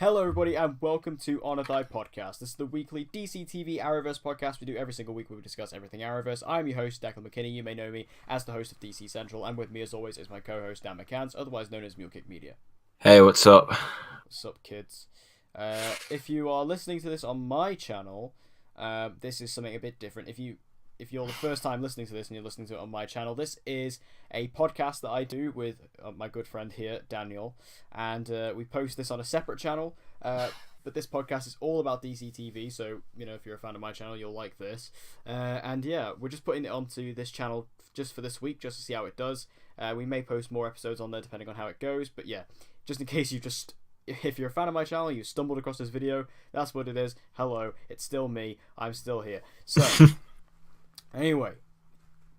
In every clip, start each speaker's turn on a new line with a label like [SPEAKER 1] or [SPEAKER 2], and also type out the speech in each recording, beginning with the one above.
[SPEAKER 1] Hello, everybody, and welcome to On a Die Podcast. This is the weekly DCTV Arrowverse podcast we do every single week where we discuss everything Arrowverse. I'm your host, Declan McKinney. You may know me as the host of DC Central, and with me, as always, is my co-host, Dan McCance, otherwise known as Mulekick Media.
[SPEAKER 2] Hey, what's up?
[SPEAKER 1] What's up, kids? If you are listening to this on my channel, this is something a bit different. If you're the first time listening to this and you're listening to it on my channel, this is a podcast that I do with my good friend here, Daniel, and we post this on a separate channel, but this podcast is all about DCTV, so, you know, if you're a fan of my channel, you'll like this, and yeah, we're just putting it onto this channel just for this week, just to see how it does. We may post more episodes on there depending on how it goes, but yeah, just in case if you're a fan of my channel, you stumbled across this video, that's what it is. Hello, it's still me, I'm still here. So, anyway,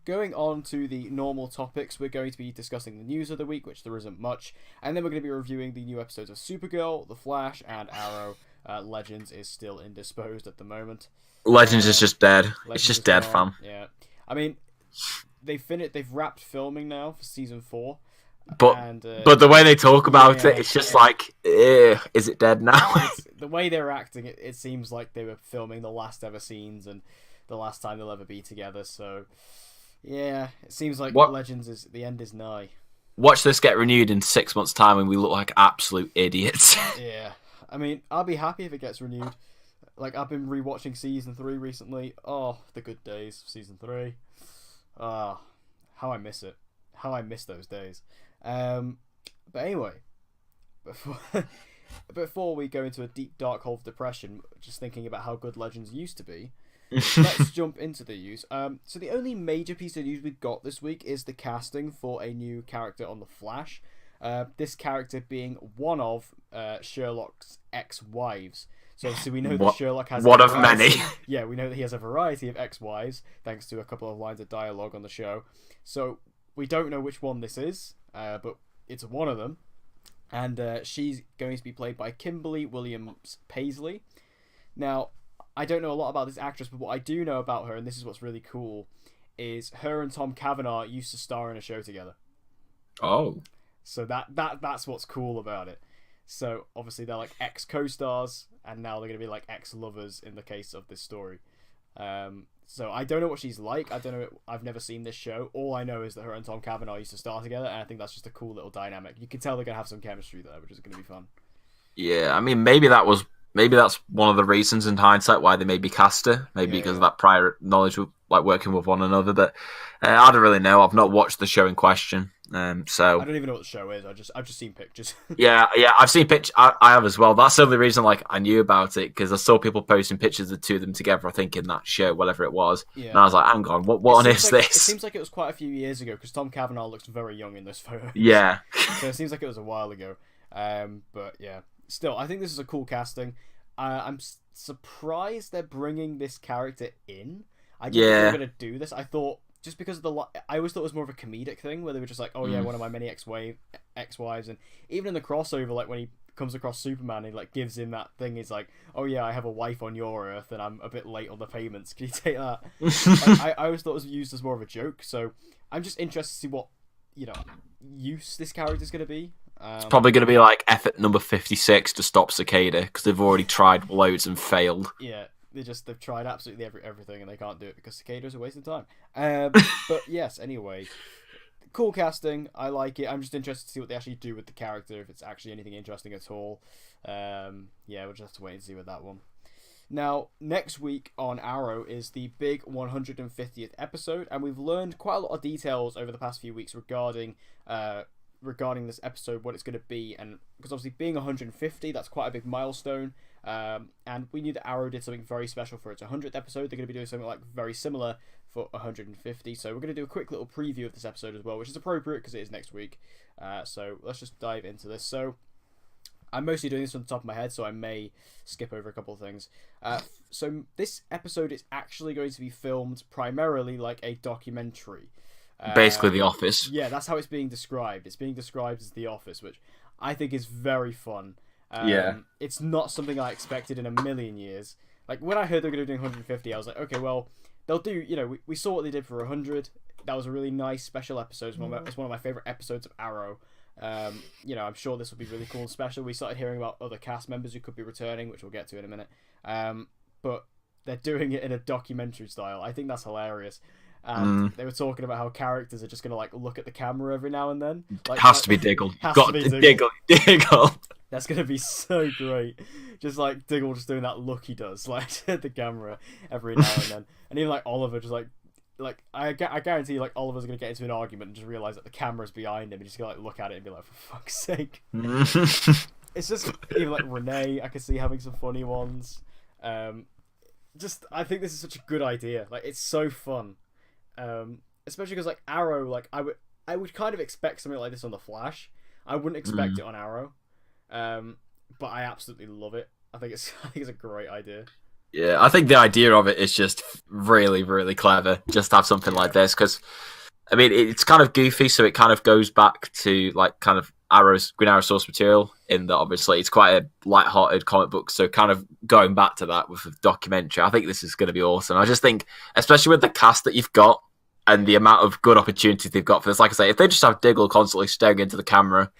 [SPEAKER 1] going on to the normal topics, we're going to be discussing the news of the week, which there isn't much, and then we're going to be reviewing the new episodes of Supergirl, The Flash, and Arrow. Legends is still indisposed at the moment.
[SPEAKER 2] Legends is just dead.
[SPEAKER 1] Legends
[SPEAKER 2] it's just
[SPEAKER 1] is
[SPEAKER 2] dead,
[SPEAKER 1] gone.
[SPEAKER 2] fam.
[SPEAKER 1] Yeah, I mean, they've wrapped filming now for season 4.
[SPEAKER 2] But the way they talk about it, it's just like, is it dead now?
[SPEAKER 1] The way they're acting, it seems like they were filming the last ever scenes and the last time they'll ever be together. So, yeah, it seems like Legends the end is nigh.
[SPEAKER 2] Watch this get renewed in 6 months' time and we look like absolute idiots.
[SPEAKER 1] Yeah, I mean, I'll be happy if it gets renewed. Like, I've been rewatching season 3 recently. Oh, the good days of season 3. Ah, how I miss it. How I miss those days. But anyway, before we go into a deep dark hole of depression, just thinking about how good Legends used to be, let's jump into the news. So the only major piece of news we've got this week is the casting for a new character on The Flash. This character being one of Sherlock's ex-wives. So obviously we know that Sherlock has
[SPEAKER 2] one of many.
[SPEAKER 1] Yeah, we know that he has a variety of ex-wives, thanks to a couple of lines of dialogue on the show. So we don't know which one this is, but it's one of them. And she's going to be played by Kimberly Williams Paisley. Now, I don't know a lot about this actress, but what I do know about her, and this is what's really cool, is her and Tom Cavanaugh used to star in a show together.
[SPEAKER 2] Oh.
[SPEAKER 1] So that's what's cool about it. So obviously they're like ex-co-stars, and now they're going to be like ex-lovers in the case of this story. So I don't know what she's like. I don't know. I've never seen this show. All I know is that her and Tom Cavanaugh used to star together, and I think that's just a cool little dynamic. You can tell they're going to have some chemistry there, which is going to be fun.
[SPEAKER 2] Yeah, I mean, maybe that's one of the reasons in hindsight why they maybe cast her. Maybe because of that prior knowledge of like working with one another. But I don't really know. I've not watched the show in question. So
[SPEAKER 1] I don't even know what the show is. I've just seen pictures.
[SPEAKER 2] yeah, I've seen pictures. I have as well. That's the only reason like I knew about it, because I saw people posting pictures of the two of them together, I think in that show, whatever it was. Yeah. And I was like, hang on, what on is this?
[SPEAKER 1] It seems like it was quite a few years ago, because Tom Cavanaugh looks very young in this photo.
[SPEAKER 2] Yeah.
[SPEAKER 1] So it seems like it was a while ago. But yeah, still, I think this is a cool casting. I'm surprised they're bringing this character in. I didn't think they were going to do this. I thought, just because of I always thought it was more of a comedic thing, where they were just like, oh yeah, one of my many ex-wives, and even in the crossover, like when he comes across Superman, he like gives him that thing, he's like, oh yeah, I have a wife on your Earth, and I'm a bit late on the payments, can you take that? I always thought it was used as more of a joke, so I'm just interested to see what, use this character's going to be.
[SPEAKER 2] It's probably going to be like effort number 56 to stop Cicada, because they've already tried loads and failed.
[SPEAKER 1] Yeah. They've tried absolutely everything, and they can't do it because Cicada's a waste of time. But yes, anyway, cool casting. I like it. I'm just interested to see what they actually do with the character, if it's actually anything interesting at all. Yeah, we'll just have to wait and see with that one. Now, next week on Arrow is the big 150th episode, and we've learned quite a lot of details over the past few weeks regarding this episode, what it's going to be, and because obviously being 150, that's quite a big milestone. And we knew that Arrow did something very special for its 100th episode. They're going to be doing something like very similar for 150. So we're going to do a quick little preview of this episode as well, which is appropriate because it is next week. So let's just dive into this. So I'm mostly doing this from the top of my head, so I may skip over a couple of things. So this episode is actually going to be filmed primarily like a documentary.
[SPEAKER 2] Basically The Office.
[SPEAKER 1] Yeah, that's how it's being described. It's being described as The Office, which I think is very fun. It's not something I expected in a million years. Like, when I heard they were going to be doing 150, I was like, okay, well, they'll do, we saw what they did for 100. That was a really nice special episode. It's one of my favorite episodes of Arrow. I'm sure this will be really cool and special. We started hearing about other cast members who could be returning, which we'll get to in a minute. But they're doing it in a documentary style. I think that's hilarious. And they were talking about how characters are just going to look at the camera every now and then.
[SPEAKER 2] Has to be Diggle. Got to Diggle.
[SPEAKER 1] That's going to be so great. Just Diggle just doing that look he does, at the camera every now and then. And even Oliver just I guarantee Oliver's going to get into an argument and just realise that the camera's behind him and just going to look at it and be like, for fuck's sake. It's just even Renee, I could see having some funny ones. I think this is such a good idea. It's so fun. Especially because Arrow, I would kind of expect something like this on The Flash. I wouldn't expect it on Arrow. But I absolutely love it. I think it's a great idea.
[SPEAKER 2] Yeah, I think the idea of it is just really, really clever. Just have something like this because, I mean, it's kind of goofy, so it kind of goes back to kind of Green Arrow source material in that obviously it's quite a light-hearted comic book. So kind of going back to that with the documentary, I think this is going to be awesome. I just think, especially with the cast that you've got and the amount of good opportunities they've got for this, like I say, if they just have Diggle constantly staring into the camera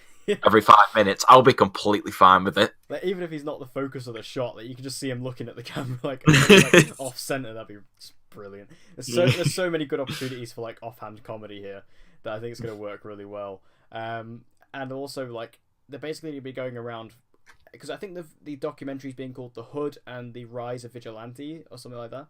[SPEAKER 2] every 5 minutes, I'll be completely fine with it.
[SPEAKER 1] Even if he's not the focus of the shot, you can just see him looking at the camera off center. That'd be just brilliant. There's so many good opportunities for offhand comedy here that I think it's going to work really well. And also they're basically going to be going around because I think the documentary is being called The Hood and the Rise of Vigilante or something like that.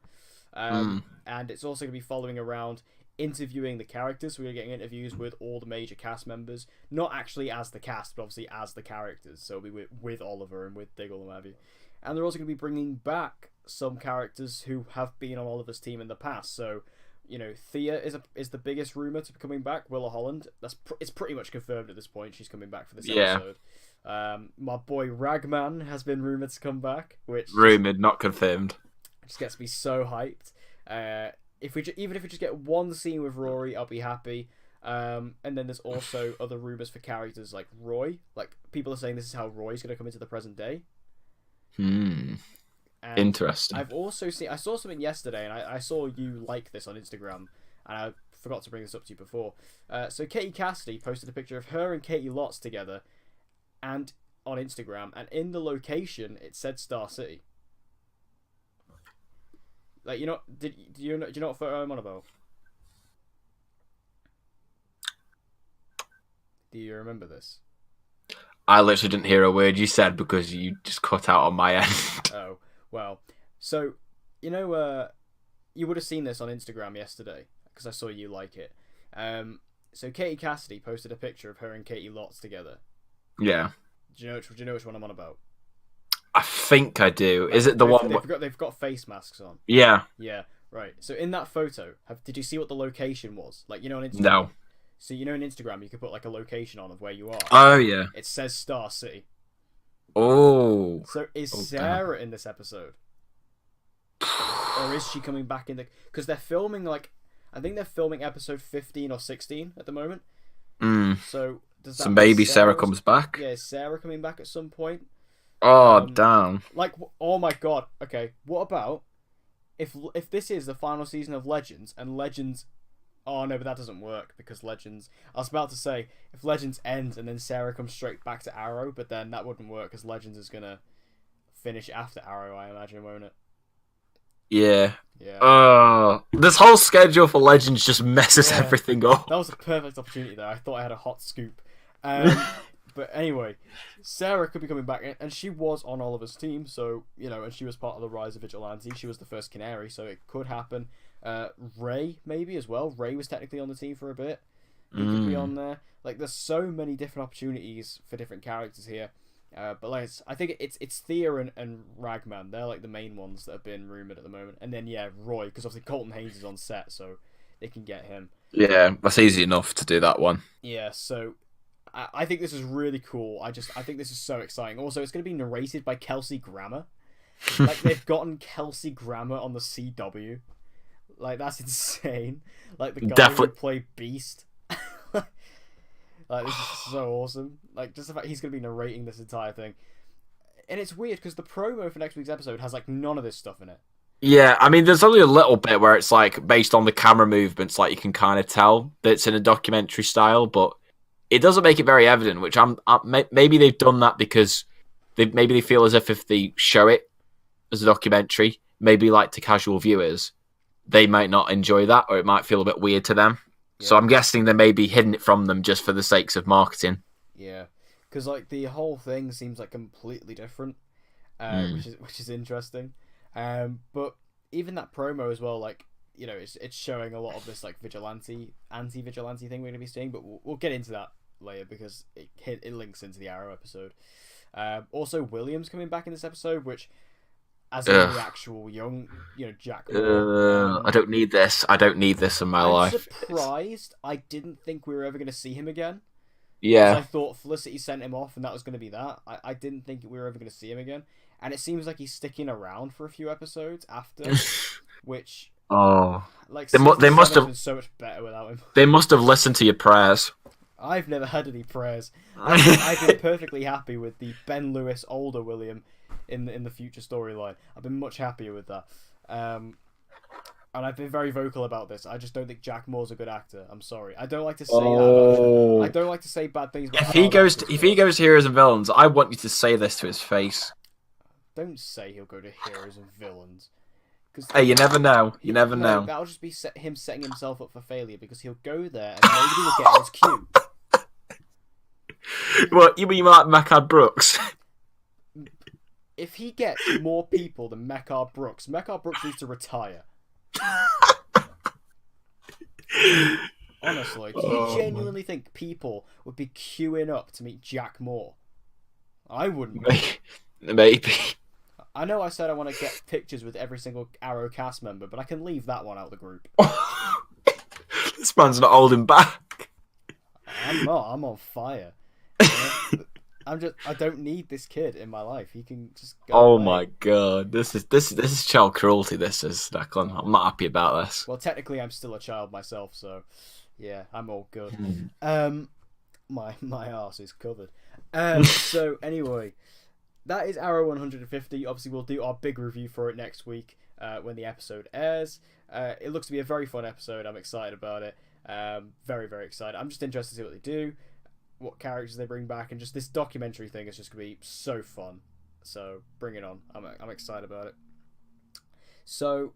[SPEAKER 1] And it's also going to be following around interviewing the characters. So we're getting interviews with all the major cast members, not actually as the cast, but obviously as the characters. So it'll be with Oliver and with Diggle and what have you. And they're also going to be bringing back some characters who have been on Oliver's team in the past. So, Thea is the biggest rumor to be coming back. Willa Holland, it's pretty much confirmed at this point. She's coming back for this episode. My boy Ragman has been rumored to come back, which
[SPEAKER 2] rumored, not confirmed.
[SPEAKER 1] Just gets me so hyped. Even if we just get one scene with Rory, I'll be happy. And then there's also other rumors for characters like Roy. People are saying this is how Roy's going to come into the present day.
[SPEAKER 2] Interesting.
[SPEAKER 1] I saw something yesterday, and I saw you like this on Instagram, and I forgot to bring this up to you before. So Katie Cassidy posted a picture of her and Katie Lotz together, and on Instagram, and in the location it said Star City. Do you know what photo I'm on about? Do you remember this?
[SPEAKER 2] I literally didn't hear a word you said because you just cut out on my end.
[SPEAKER 1] Oh, well. So, you would have seen this on Instagram yesterday because I saw you like it. So Katie Cassidy posted a picture of her and Katie Lotz together.
[SPEAKER 2] Yeah.
[SPEAKER 1] Do you know which one I'm on about?
[SPEAKER 2] I think I do. Is it the one?
[SPEAKER 1] They've got face masks on.
[SPEAKER 2] Yeah.
[SPEAKER 1] Yeah. Right. So in that photo, did you see what the location was? On Instagram.
[SPEAKER 2] No.
[SPEAKER 1] So on Instagram, you could put a location on of where you are.
[SPEAKER 2] Oh yeah.
[SPEAKER 1] It says Star City.
[SPEAKER 2] Oh.
[SPEAKER 1] So is Sarah in this episode, or is she coming back in the? Because they're filming I think they're filming episode 15 or 16 at the moment. So does that? So
[SPEAKER 2] maybe Sarah comes back.
[SPEAKER 1] Yeah, is Sarah coming back at some point?
[SPEAKER 2] Oh damn!
[SPEAKER 1] Oh my god. Okay, what about if this is the final season of Legends and Legends? Oh no, but that doesn't work because Legends. I was about to say if Legends ends and then Sarah comes straight back to Arrow, but then that wouldn't work because Legends is gonna finish after Arrow, I imagine, won't it?
[SPEAKER 2] Yeah.
[SPEAKER 1] Yeah.
[SPEAKER 2] This whole schedule for Legends just messes everything up.
[SPEAKER 1] That was a perfect opportunity there. I thought I had a hot scoop. But anyway, Sarah could be coming back, and she was on Oliver's team, so, and she was part of the Rise of Vigilante. She was the first Canary, so it could happen. Ray, maybe, as well. Ray was technically on the team for a bit. He could be on there. There's so many different opportunities for different characters here. But I think it's Thea and Ragman. They're the main ones that have been rumoured at the moment. And then, Roy, because obviously Colton Haynes is on set, so they can get him.
[SPEAKER 2] Yeah, that's easy enough to do that one.
[SPEAKER 1] Yeah, so I think this is really cool. I think this is so exciting. Also, it's going to be narrated by Kelsey Grammer. They've gotten Kelsey Grammer on the CW. That's insane. The guy who played Beast. This is so awesome. Just the fact he's going to be narrating this entire thing. And it's weird because the promo for next week's episode has none of this stuff in it.
[SPEAKER 2] Yeah, I mean, there's only a little bit where it's based on the camera movements, you can kind of tell that it's in a documentary style, but it doesn't make it very evident. Which maybe they've done that because they feel as if they show it as a documentary, maybe like to casual viewers, they might not enjoy that, or it might feel a bit weird to them. Yeah. So I'm guessing they may be hidden it from them just for the sakes of marketing.
[SPEAKER 1] Yeah, because like the whole thing seems like completely different, which is interesting. But even that promo as well, like, you know, it's showing a lot of this like anti-vigilante thing we're gonna be seeing. But we'll get into that later because it links into the Arrow episode. Also, William's coming back in this episode, which, as in the actual young, you know, Jack Moore.
[SPEAKER 2] I don't need this. I don't need this in my life.
[SPEAKER 1] I'm surprised. I didn't think we were ever going to see him again.
[SPEAKER 2] Yeah.
[SPEAKER 1] I thought Felicity sent him off and that was going to be that. I didn't think we were ever going to see him again. And it seems like he's sticking around for a few episodes after, which... like,
[SPEAKER 2] they must have
[SPEAKER 1] been so much better without him.
[SPEAKER 2] They must have listened to your prayers.
[SPEAKER 1] I've never had any prayers. I've been perfectly happy with the Ben Lewis older William in the future storyline. I've been much happier with that. And I've been very vocal about this. I just don't think Jack Moore's a good actor. I'm sorry. I don't like to say that. I don't like to say bad things about
[SPEAKER 2] if he goes to Heroes and Villains, I want you to say this to his face.
[SPEAKER 1] Don't say he'll go to Heroes and Villains.
[SPEAKER 2] Hey, you never know. You never know.
[SPEAKER 1] That'll just be him setting himself up for failure because he'll go there and nobody will get his cue.
[SPEAKER 2] What, you mean like Mechad Brooks?
[SPEAKER 1] If he gets more people than Mechad Brooks needs to retire. Honestly, do you genuinely think people would be queuing up to meet Jack Moore? I wouldn't.
[SPEAKER 2] Maybe.
[SPEAKER 1] I know I said I want to get pictures with every single Arrow cast member, but I can leave that one out of the group.
[SPEAKER 2] This man's not holding back.
[SPEAKER 1] I'm not. I'm on fire. I don't need this kid in my life. He can just go away.
[SPEAKER 2] My god, this is child cruelty. This is Declan. I'm not happy about this.
[SPEAKER 1] Well, technically, I'm still a child myself, so yeah, I'm all good. My arse is covered. So anyway, that is Arrow 150. Obviously, we'll do our big review for it next week when the episode airs. It looks to be a very fun episode. I'm excited about it. Very, very excited. I'm just interested to see what they do, what characters they bring back, and just this documentary thing is just going to be so fun. So bring it on. I'm excited about it. So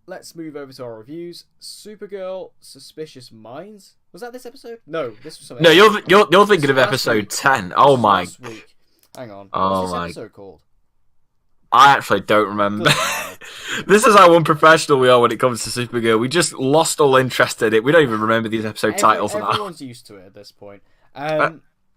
[SPEAKER 1] let's move over to our reviews. Supergirl, Suspicious Minds. Was that this episode? No, this was something.
[SPEAKER 2] No, you're thinking of episode 10. Oh my.
[SPEAKER 1] Last week. Hang on.
[SPEAKER 2] Oh
[SPEAKER 1] What's this
[SPEAKER 2] my.
[SPEAKER 1] episode called?
[SPEAKER 2] I actually don't remember. This is how unprofessional we are when it comes to Supergirl. We just lost all interest in it. We don't even remember these episode titles now.
[SPEAKER 1] Everyone's used to it at this point.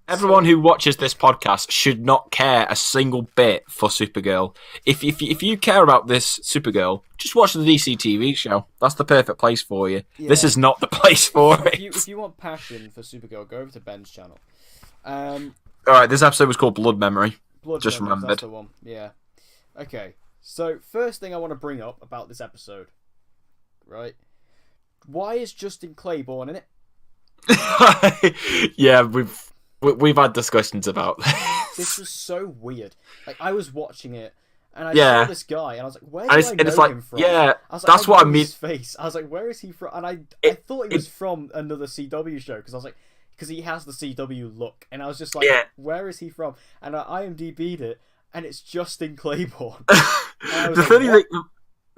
[SPEAKER 2] Everyone who watches this podcast should not care a single bit for Supergirl. If you care about this Supergirl, just watch the DCTV show. That's the perfect place for you. Yeah. This is not the place for it.
[SPEAKER 1] If you want passion for Supergirl, go over to Ben's channel.
[SPEAKER 2] Alright, this episode was called Blood Memory. Just remembered.
[SPEAKER 1] That's the one. Yeah. Okay. So, first thing I want to bring up about this episode, right? Why is Justin Claiborne in it?
[SPEAKER 2] Yeah, we've had discussions about this.
[SPEAKER 1] This was so weird. Like, I was watching it and I saw this guy and I was like, where do I know him from?
[SPEAKER 2] Yeah,
[SPEAKER 1] I was like,
[SPEAKER 2] that's what I mean.
[SPEAKER 1] His face. I was like, where is he from? And I thought he was from another CW show because I was like, because he has the CW look, and I was just like, where is he from? And I IMDb'd it, and it's Justin Claiborne.
[SPEAKER 2] The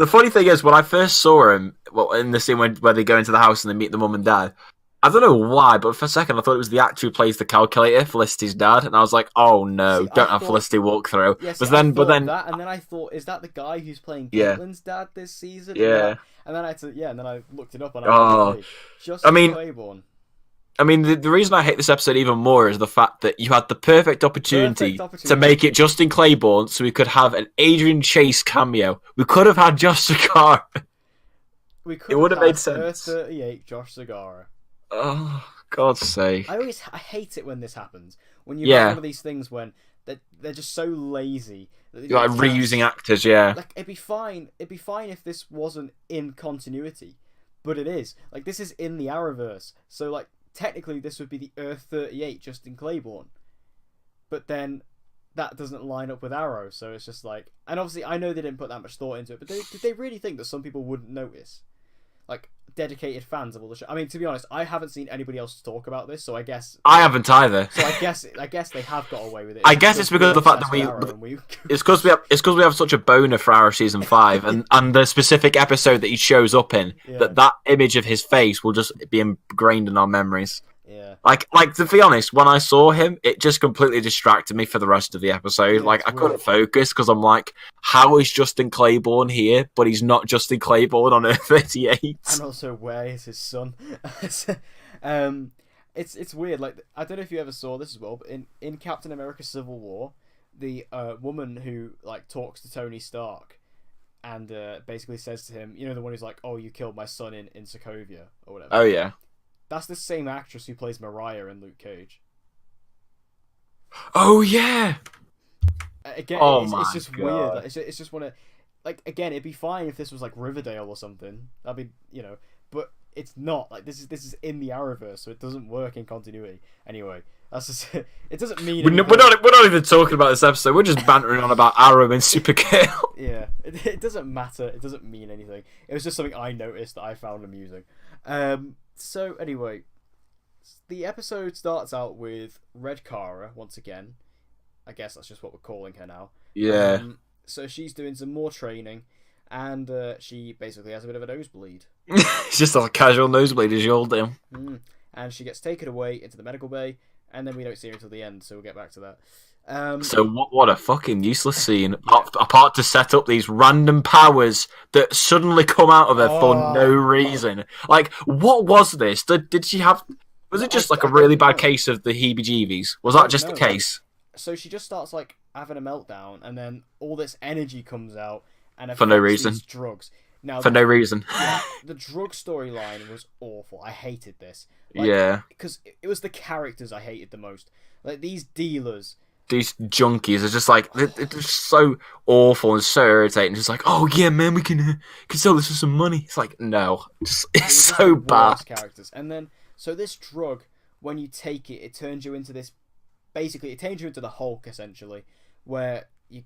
[SPEAKER 2] funny thing is, when I first saw him, in the scene where they go into the house and they meet the mum and dad, I don't know why, but for a second I thought it was the actor who plays the calculator, Felicity's dad, and I was like, oh no, don't have Felicity walk through.
[SPEAKER 1] Yeah, and then I thought, is that the guy who's playing Caitlin's dad this season?
[SPEAKER 2] Yeah.
[SPEAKER 1] And then I looked it up and I was like, Justin Claiborne.
[SPEAKER 2] I mean, the reason I hate this episode even more is the fact that you had the perfect opportunity to make it Justin Claiborne so we could have an Adrian Chase cameo. We could have had Josh Segarra.
[SPEAKER 1] It would have made sense. 38 Josh Segarra.
[SPEAKER 2] Oh, God's sake.
[SPEAKER 1] I hate it when this happens. When you have one of these things when they're just so lazy.
[SPEAKER 2] You're like reusing actors, yeah.
[SPEAKER 1] Like, it'd be fine if this wasn't in continuity. But it is. Like, this is in the Arrowverse. So, like, technically this would be the Earth 38 Justin Claiborne. But then that doesn't line up with Arrow, so it's just like... And obviously, I know they didn't put that much thought into it, but did they really think that some people wouldn't notice? like dedicated fans of all the show. I mean, to be honest, I haven't seen anybody else talk about this, so I guess
[SPEAKER 2] I haven't either.
[SPEAKER 1] So I guess they have got away with it.
[SPEAKER 2] I guess it's because of the fact that it's because we have such a boner for Arrow season 5, and the specific episode that he shows up in, that image of his face will just be ingrained in our memories.
[SPEAKER 1] Yeah.
[SPEAKER 2] Like to be honest, when I saw him, it just completely distracted me for the rest of the episode.
[SPEAKER 1] Yeah,
[SPEAKER 2] I couldn't focus because I'm like, how is Justin Claiborne here, but he's not Justin Claiborne on Earth 38?
[SPEAKER 1] And also, where is his son? It's weird. Like, I don't know if you ever saw this as well, but in Captain America: Civil War, the woman who like talks to Tony Stark and basically says to him, the one who's like, "Oh, you killed my son in Sokovia," or whatever.
[SPEAKER 2] Oh yeah.
[SPEAKER 1] That's the same actress who plays Mariah in Luke Cage.
[SPEAKER 2] Oh yeah.
[SPEAKER 1] Again, it's just
[SPEAKER 2] God.
[SPEAKER 1] weird. Like, it's just one of, like, again, it'd be fine if this was like Riverdale or something. That'd be, but it's not. Like, this is in the Arrowverse, so it doesn't work in continuity. Anyway, that's just it. Doesn't mean
[SPEAKER 2] we're not even talking about this episode. We're just bantering on about Arrow and Supergirl.
[SPEAKER 1] Yeah, it doesn't matter. It doesn't mean anything. It was just something I noticed that I found amusing. So anyway, the episode starts out with Red Kara once again. I guess that's just what we're calling her now.
[SPEAKER 2] Yeah.
[SPEAKER 1] So she's doing some more training, and she basically has a bit of a nosebleed.
[SPEAKER 2] It's just a casual nosebleed, as you all do.
[SPEAKER 1] And she gets taken away into the medical bay, and then we don't see her until the end, so we'll get back to that.
[SPEAKER 2] So what a fucking useless scene, apart to set up these random powers that suddenly come out of her for no reason. Like, what was this? Did she have... Was it just like a really bad case of the heebie-jeebies? Was that just the case?
[SPEAKER 1] So she just starts like having a meltdown, and then all this energy comes out, and
[SPEAKER 2] for no reason.
[SPEAKER 1] Drugs. Now,
[SPEAKER 2] for no reason.
[SPEAKER 1] Yeah, the drug storyline was awful. I hated this. Because it was the characters I hated the most. Like, these dealers...
[SPEAKER 2] These junkies are just like, they're just so awful and so irritating. Just like, oh yeah, man, we can sell this for some money. It's like, no, it's so bad.
[SPEAKER 1] Characters. And then, so this drug, when you take it, it turns you into this. Basically, it turns you into the Hulk, essentially, where you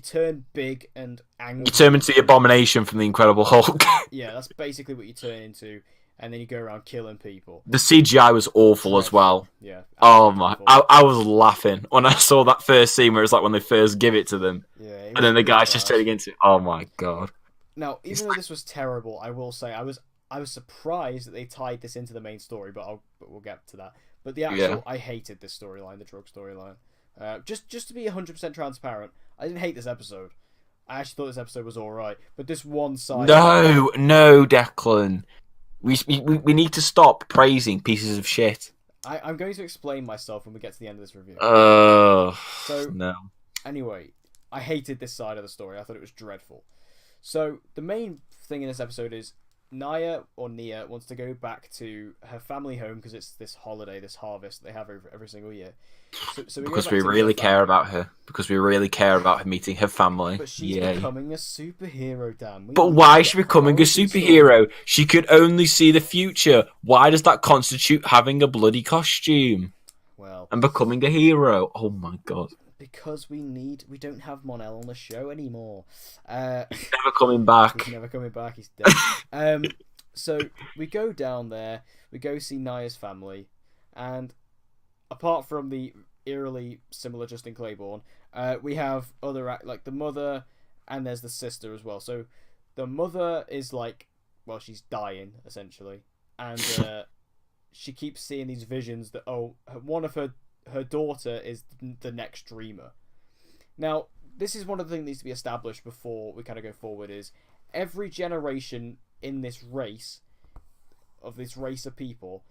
[SPEAKER 1] turn big and angry.
[SPEAKER 2] You turn into the Abomination from the Incredible Hulk.
[SPEAKER 1] Yeah, that's basically what you turn into. And then you go around killing people.
[SPEAKER 2] The CGI was awful as well.
[SPEAKER 1] Yeah.
[SPEAKER 2] Oh my! I was laughing when I saw that first scene where it's like when they first give it to them, and then the guy's just turning into. Oh my god!
[SPEAKER 1] Now, even though this was terrible, I will say I was surprised that they tied this into the main story, but we'll get to that. But the actual, I hated this storyline, the drug storyline. Just to be 100% transparent, I didn't hate this episode. I actually thought this episode was alright, but this one side.
[SPEAKER 2] No, Declan. We need to stop praising pieces of shit.
[SPEAKER 1] I'm going to explain myself when we get to the end of this review.
[SPEAKER 2] No.
[SPEAKER 1] Anyway, I hated this side of the story. I thought it was dreadful. So the main thing in this episode is Nia wants to go back to her family home because it's this holiday, this harvest they have every single year. So
[SPEAKER 2] because we really care about her. Because we really care about her meeting her family.
[SPEAKER 1] But she's becoming a superhero, Dan.
[SPEAKER 2] But why is she becoming a superhero? She could only see the future. Why does that constitute having a bloody costume?
[SPEAKER 1] Well,
[SPEAKER 2] and becoming a hero. Oh my god.
[SPEAKER 1] Because we don't have Mon-El on the show anymore.
[SPEAKER 2] He's never coming back.
[SPEAKER 1] He's never coming back. He's dead. So we go down there. We go see Nia's family, and apart from the eerily similar Justin Claiborne, we have other like the mother, and there's the sister as well. So the mother is like, well, she's dying essentially, and she keeps seeing these visions that one of her daughter is the next dreamer. Now, this is one of the things that needs to be established before we kind of go forward, is every generation in this race of people,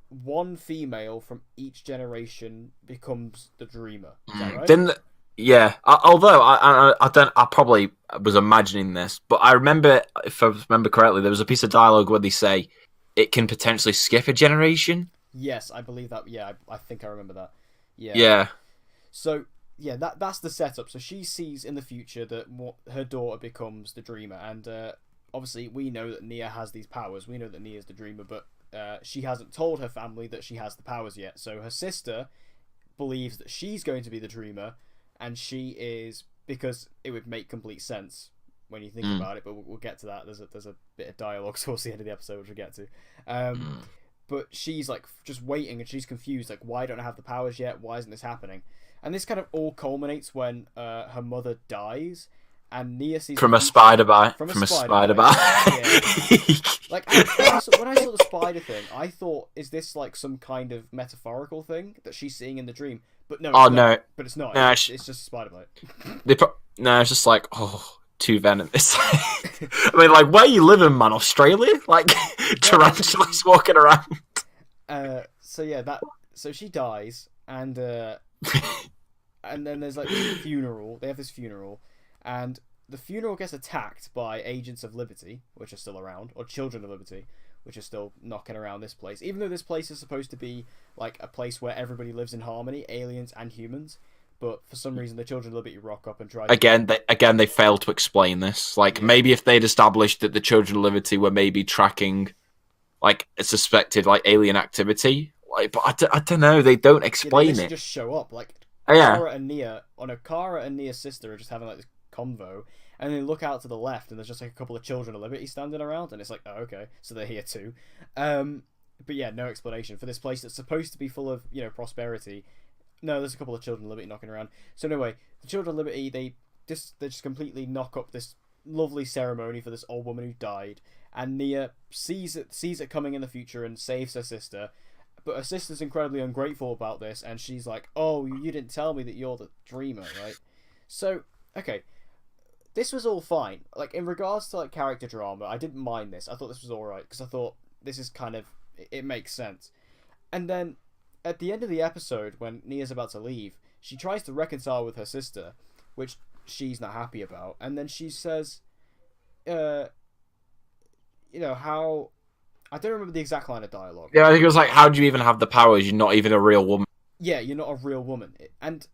[SPEAKER 1] one female from each generation becomes the dreamer. Is that right?
[SPEAKER 2] Then, yeah. Although I probably was imagining this, but I remember, if I remember correctly, there was a piece of dialogue where they say it can potentially skip a generation.
[SPEAKER 1] Yes, I believe that. Yeah, I think I remember that. Yeah.
[SPEAKER 2] Yeah.
[SPEAKER 1] So yeah, that's the setup. So she sees in the future that her daughter becomes the dreamer, and obviously we know that Nia has these powers. We know that Nia's the dreamer, but she hasn't told her family that she has the powers yet. So her sister believes that she's going to be the dreamer, and she is, because it would make complete sense when you think about it, but we'll get to that. There's a bit of dialogue towards the end of the episode, which we'll get to. But she's like just waiting, and she's confused, like, why don't I have the powers yet? Why isn't this happening? And this kind of all culminates when her mother dies, and Nia sees
[SPEAKER 2] from a spider bite.
[SPEAKER 1] From
[SPEAKER 2] a spider bite.
[SPEAKER 1] Yeah. Like when I saw the spider thing, I thought, is this like some kind of metaphorical thing that she's seeing in the dream? But no.
[SPEAKER 2] No.
[SPEAKER 1] But it's not.
[SPEAKER 2] No,
[SPEAKER 1] it's just a spider bite.
[SPEAKER 2] No, it's just like, too venomous. I mean, like, where you living, man? Australia? Like, tarantulas walking around.
[SPEAKER 1] So she dies, and and then there's like this funeral. They have this funeral, and the funeral gets attacked by Agents of Liberty, which are still around, or Children of Liberty, which are still knocking around this place. Even though this place is supposed to be like a place where everybody lives in harmony, aliens and humans. But for some reason, the Children of Liberty rock up and try.
[SPEAKER 2] They failed to explain this. Like, maybe if they'd established that the Children of Liberty were maybe tracking, like, a suspected like alien activity. Like, but I don't know. They don't explain it.
[SPEAKER 1] Just show up. Like,
[SPEAKER 2] yeah.
[SPEAKER 1] Kara and Nia's sister are just having like this convo, and they look out to the left, and there's just like a couple of Children of Liberty standing around, and it's like, oh, okay, so they're here too. But yeah, no explanation for this place that's supposed to be full of prosperity. No, there's a couple of Children of Liberty knocking around. So anyway, the Children of Liberty, they just completely knock up this lovely ceremony for this old woman who died, and Nia sees it coming in the future and saves her sister. But her sister's incredibly ungrateful about this, and she's like, "Oh, you didn't tell me that you're the dreamer, right?" So, okay, this was all fine. Like, in regards to like character drama, I didn't mind this. I thought this was all right because I thought this is kind of, it makes sense. And then at the end of the episode, when Nia's about to leave, she tries to reconcile with her sister, which she's not happy about. And then she says, how... I don't remember the exact line of dialogue.
[SPEAKER 2] Yeah, I think it was like, how do you even have the powers? You're not even a real woman.
[SPEAKER 1] Yeah, you're not a real woman. And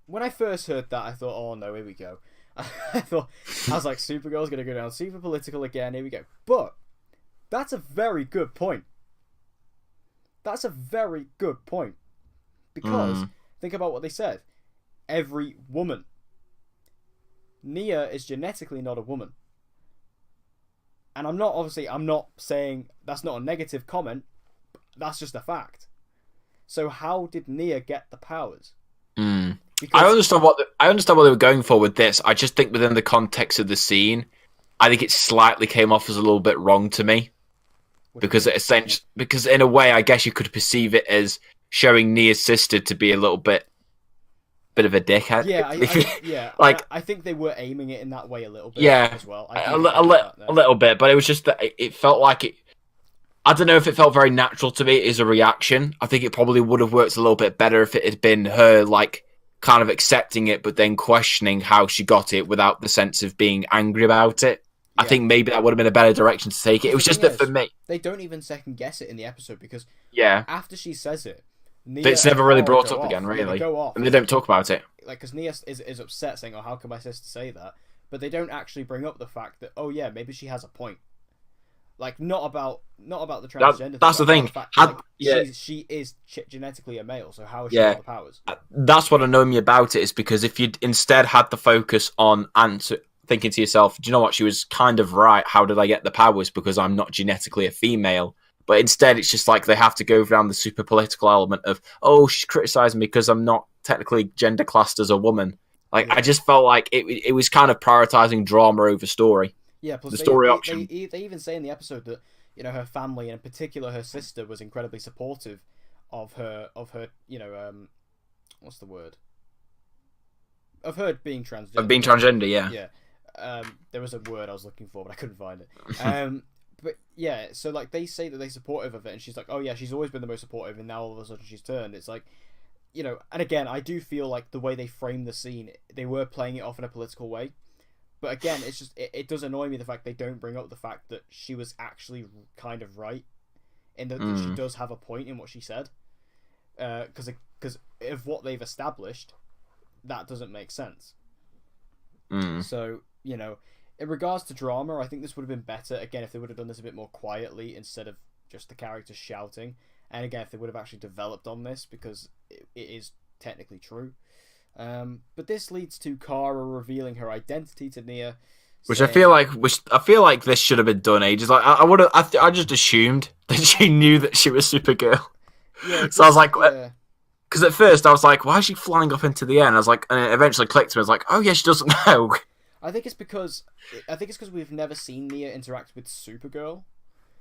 [SPEAKER 1] when I first heard that, I thought, oh no, here we go. I was like, Supergirl's going to go down super political again, here we go. But that's a very good point. That's a very good point. Because, think about what they said. Every woman. Nia is genetically not a woman. And I'm not saying that's not a negative comment. That's just a fact. So how did Nia get the powers?
[SPEAKER 2] I understand what they were going for with this. I just think within the context of the scene, I think it slightly came off as a little bit wrong to me. Because in a way, I guess you could perceive it as showing Nia's sister to be a little bit of a dickhead. Yeah,
[SPEAKER 1] I think they were aiming it in that way a little bit.
[SPEAKER 2] Yeah,
[SPEAKER 1] as well.
[SPEAKER 2] A little bit, but it was just that it felt like it. I don't know if it felt very natural to me as a reaction. I think it probably would have worked a little bit better if it had been her like kind of accepting it, but then questioning how she got it without the sense of being angry about it. Yeah. I think maybe that would have been a better direction to take it. It was just that for me,
[SPEAKER 1] they don't even second guess it in the episode because after she says it,
[SPEAKER 2] Nia it's never really brought up again, really, and they don't talk about it.
[SPEAKER 1] Like, because Nia is upset, saying, "Oh, how can my sister say that?" But they don't actually bring up the fact that, oh yeah, maybe she has a point. Like, not about the transgender.
[SPEAKER 2] That's the thing.
[SPEAKER 1] She is genetically a male, so how is she got the powers?
[SPEAKER 2] That's what annoyed me about it, is because if you'd instead had the focus on thinking to yourself, do you know what, she was kind of right, how did I get the powers? Because I'm not genetically a female. But instead, it's just like they have to go down the super political element of, oh, she's criticising me because I'm not technically gender classed as a woman. Like, I just felt like it was kind of prioritising drama over story.
[SPEAKER 1] Yeah, plus
[SPEAKER 2] the story option.
[SPEAKER 1] They even say in the episode that, her family, and in particular her sister, was incredibly supportive of her, what's the word? Of her being transgender.
[SPEAKER 2] Of being transgender, yeah.
[SPEAKER 1] Yeah. There was a word I was looking for, but I couldn't find it. But yeah, so like they say that they're supportive of it, and she's like, oh yeah, she's always been the most supportive, and now all of a sudden she's turned. It's like, and again, I do feel like the way they framed the scene, they were playing it off in a political way. But again, it's just, it does annoy me the fact they don't bring up the fact that she was actually kind of right, in that she does have a point in what she said. Because of what they've established, that doesn't make sense. So, in regards to drama, I think this would have been better, again, if they would have done this a bit more quietly instead of just the characters shouting. And again, if they would have actually developed on this, because it is technically true. But this leads to Kara revealing her identity to Nia,
[SPEAKER 2] Which I feel like this should have been done ages. Like I just assumed that she knew that she was Supergirl.
[SPEAKER 1] Yeah,
[SPEAKER 2] so I was like, because at first I was like, why is she flying up into the air? And I was like, and it eventually clicked to me. I was like, oh yeah, she doesn't know.
[SPEAKER 1] I think it's because we've never seen Nia interact with Supergirl.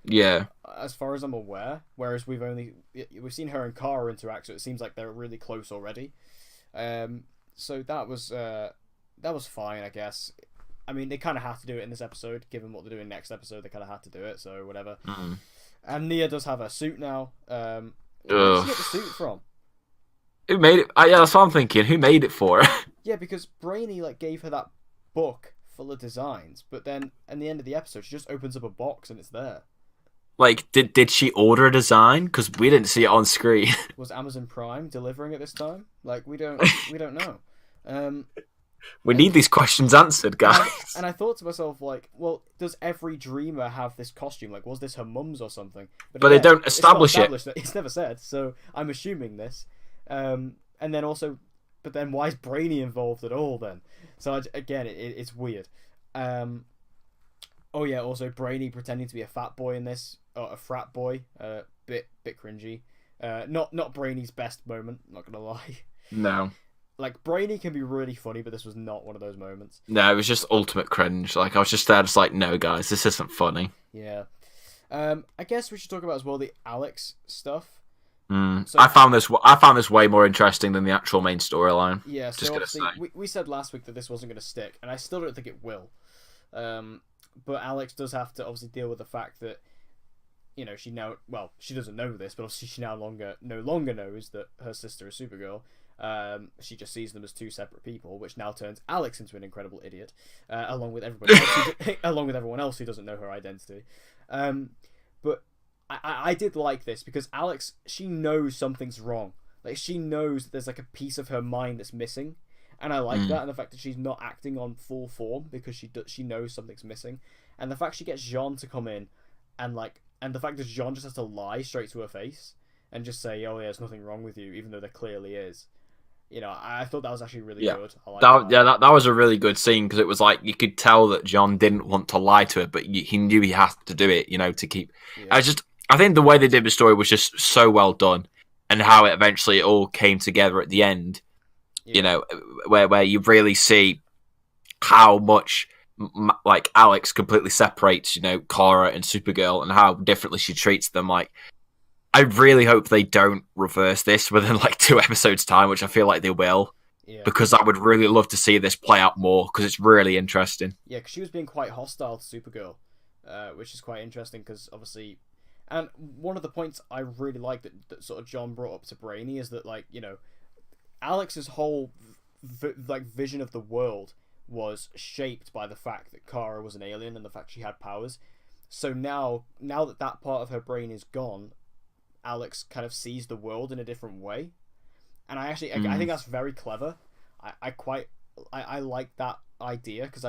[SPEAKER 2] Yeah.
[SPEAKER 1] As far as I'm aware, whereas we've seen her and Kara interact, so it seems like they're really close already. So that was fine, I guess. I mean, they kind of have to do it in this episode, given what they're doing next episode. They kind of have to do it, so whatever.
[SPEAKER 2] Mm-hmm.
[SPEAKER 1] And Nia does have her suit now. Where did she get the suit from?
[SPEAKER 2] Who made it? Yeah, that's what I'm thinking. Who made it for her?
[SPEAKER 1] Yeah, because Brainy gave her that book full of designs, but then at the end of the episode, she just opens up a box and it's there.
[SPEAKER 2] Did she order a design? Because we didn't see it on screen.
[SPEAKER 1] Was Amazon Prime delivering it this time? We don't know.
[SPEAKER 2] We need these questions answered, guys.
[SPEAKER 1] And I thought to myself, well, does every dreamer have this costume? Was this her mum's or something?
[SPEAKER 2] But they don't establish it.
[SPEAKER 1] It's never said, so I'm assuming this. And then also, but then why is Brainy involved at all then? So again, it's weird. Oh yeah, also Brainy pretending to be a fat boy in this, or a frat boy, bit cringy. Not Brainy's best moment, not gonna lie.
[SPEAKER 2] No.
[SPEAKER 1] Brainy can be really funny, but this was not one of those moments.
[SPEAKER 2] No, it was just ultimate cringe. I was just there, no, guys, this isn't funny.
[SPEAKER 1] Yeah. I guess we should talk about as well the Alex stuff.
[SPEAKER 2] So, I found this way more interesting than the actual main storyline.
[SPEAKER 1] Yeah, so obviously we said last week that this wasn't going to stick, and I still don't think it will. But Alex does have to obviously deal with the fact that, she doesn't know this, but obviously she no longer knows that her sister is Supergirl. She just sees them as two separate people, which now turns Alex into an incredible idiot, along with everyone else who doesn't know her identity. But I did like this because Alex, she knows something's wrong. She knows that there's a piece of her mind that's missing, and I like that, and the fact that she's not acting on full form because she knows something's missing, and the fact she gets Jean to come in, and the fact that Jean just has to lie straight to her face and just say, "Oh yeah, there's nothing wrong with you," even though there clearly is. I thought that was actually really good.
[SPEAKER 2] That was a really good scene because it was you could tell that John didn't want to lie to her, but he knew he had to do it, to keep. Yeah. I think the way they did the story was just so well done, and how it eventually all came together at the end. Yeah. Where you really see how much Alex completely separates, Kara and Supergirl, and how differently she treats them. I really hope they don't reverse this within 2 episodes' time, which I feel like they will. Yeah. Because I would really love to see this play out more, because it's really interesting.
[SPEAKER 1] Yeah, because she was being quite hostile to Supergirl, which is quite interesting, because obviously... And one of the points I really like that sort of John brought up to Brainy is that, Alex's whole vision of the world was shaped by the fact that Kara was an alien and the fact she had powers. So now that part of her brain is gone, Alex kind of sees the world in a different way, and I think that's very clever. I like that idea because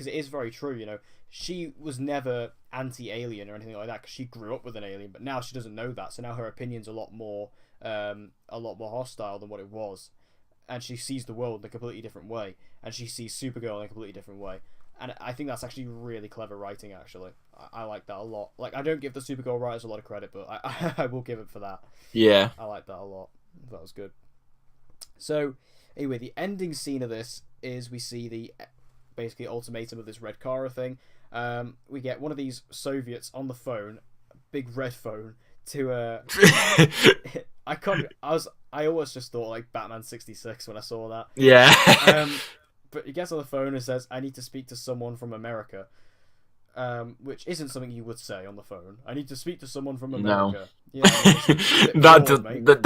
[SPEAKER 1] it is very true. She was never anti-alien or anything like that because she grew up with an alien, but now she doesn't know that, so now her opinion's a lot more hostile than what it was, and she sees the world in a completely different way, and she sees Supergirl in a completely different way. And I think that's actually really clever writing, actually. I like that a lot. I don't give the Supergirl writers a lot of credit, but I will give it for that.
[SPEAKER 2] Yeah.
[SPEAKER 1] I like that a lot. That was good. So, anyway, the ending scene of this is we see the basically ultimatum of this Red Kara thing. We get one of these Soviets on the phone, big red phone, to I always just thought Batman 66 when I saw that.
[SPEAKER 2] Yeah.
[SPEAKER 1] But he gets on the phone and says, "I need to speak to someone from America," which isn't something you would say on the phone. I need to speak to someone from America. No. Yeah,
[SPEAKER 2] the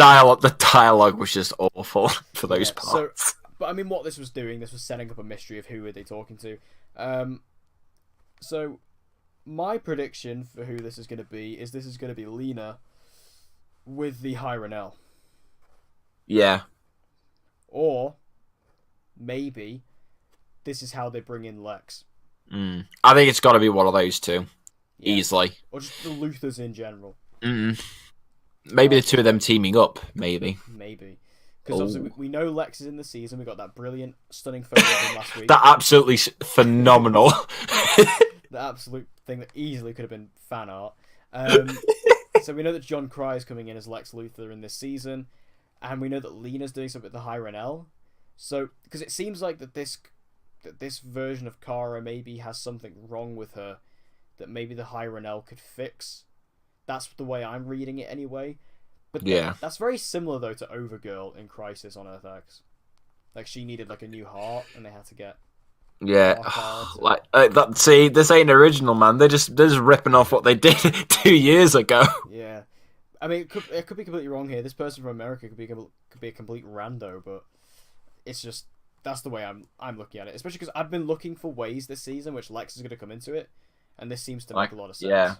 [SPEAKER 2] dialogue was just awful for those parts.
[SPEAKER 1] But what this was doing, this was setting up a mystery of who are they talking to. So my prediction for who this is going to be is this is going to be Lena with the Hyronel.
[SPEAKER 2] Yeah.
[SPEAKER 1] Or maybe this is how they bring in Lex.
[SPEAKER 2] I think it's got to be one of those two. Yeah. Easily.
[SPEAKER 1] Or just the Luthers in general.
[SPEAKER 2] Maybe the two of them teaming up, maybe.
[SPEAKER 1] Maybe. Because obviously we know Lex is in the season. We got that brilliant, stunning photo of him last week.
[SPEAKER 2] That absolutely phenomenal.
[SPEAKER 1] The absolute thing that easily could have been fan art. So we know that John Cryer is coming in as Lex Luthor in this season, and we know that Lena's doing something with the High Renel. So, because it seems like that this version of Kara maybe has something wrong with her that maybe the High Renel could fix. That's the way I'm reading it anyway. But that's very similar though to Overgirl in Crisis on Earth X. Like she needed like a new heart, and they had to get
[SPEAKER 2] like that. See, this ain't original, man. They're just ripping off what they did 2 years ago.
[SPEAKER 1] Yeah, I mean, it could be completely wrong here. This person from America could be a complete rando, but it's just that's the way I'm looking at it. Especially because I've been looking for ways this season which Lex is going to come into it, and this seems to make a lot of sense.
[SPEAKER 2] Yeah.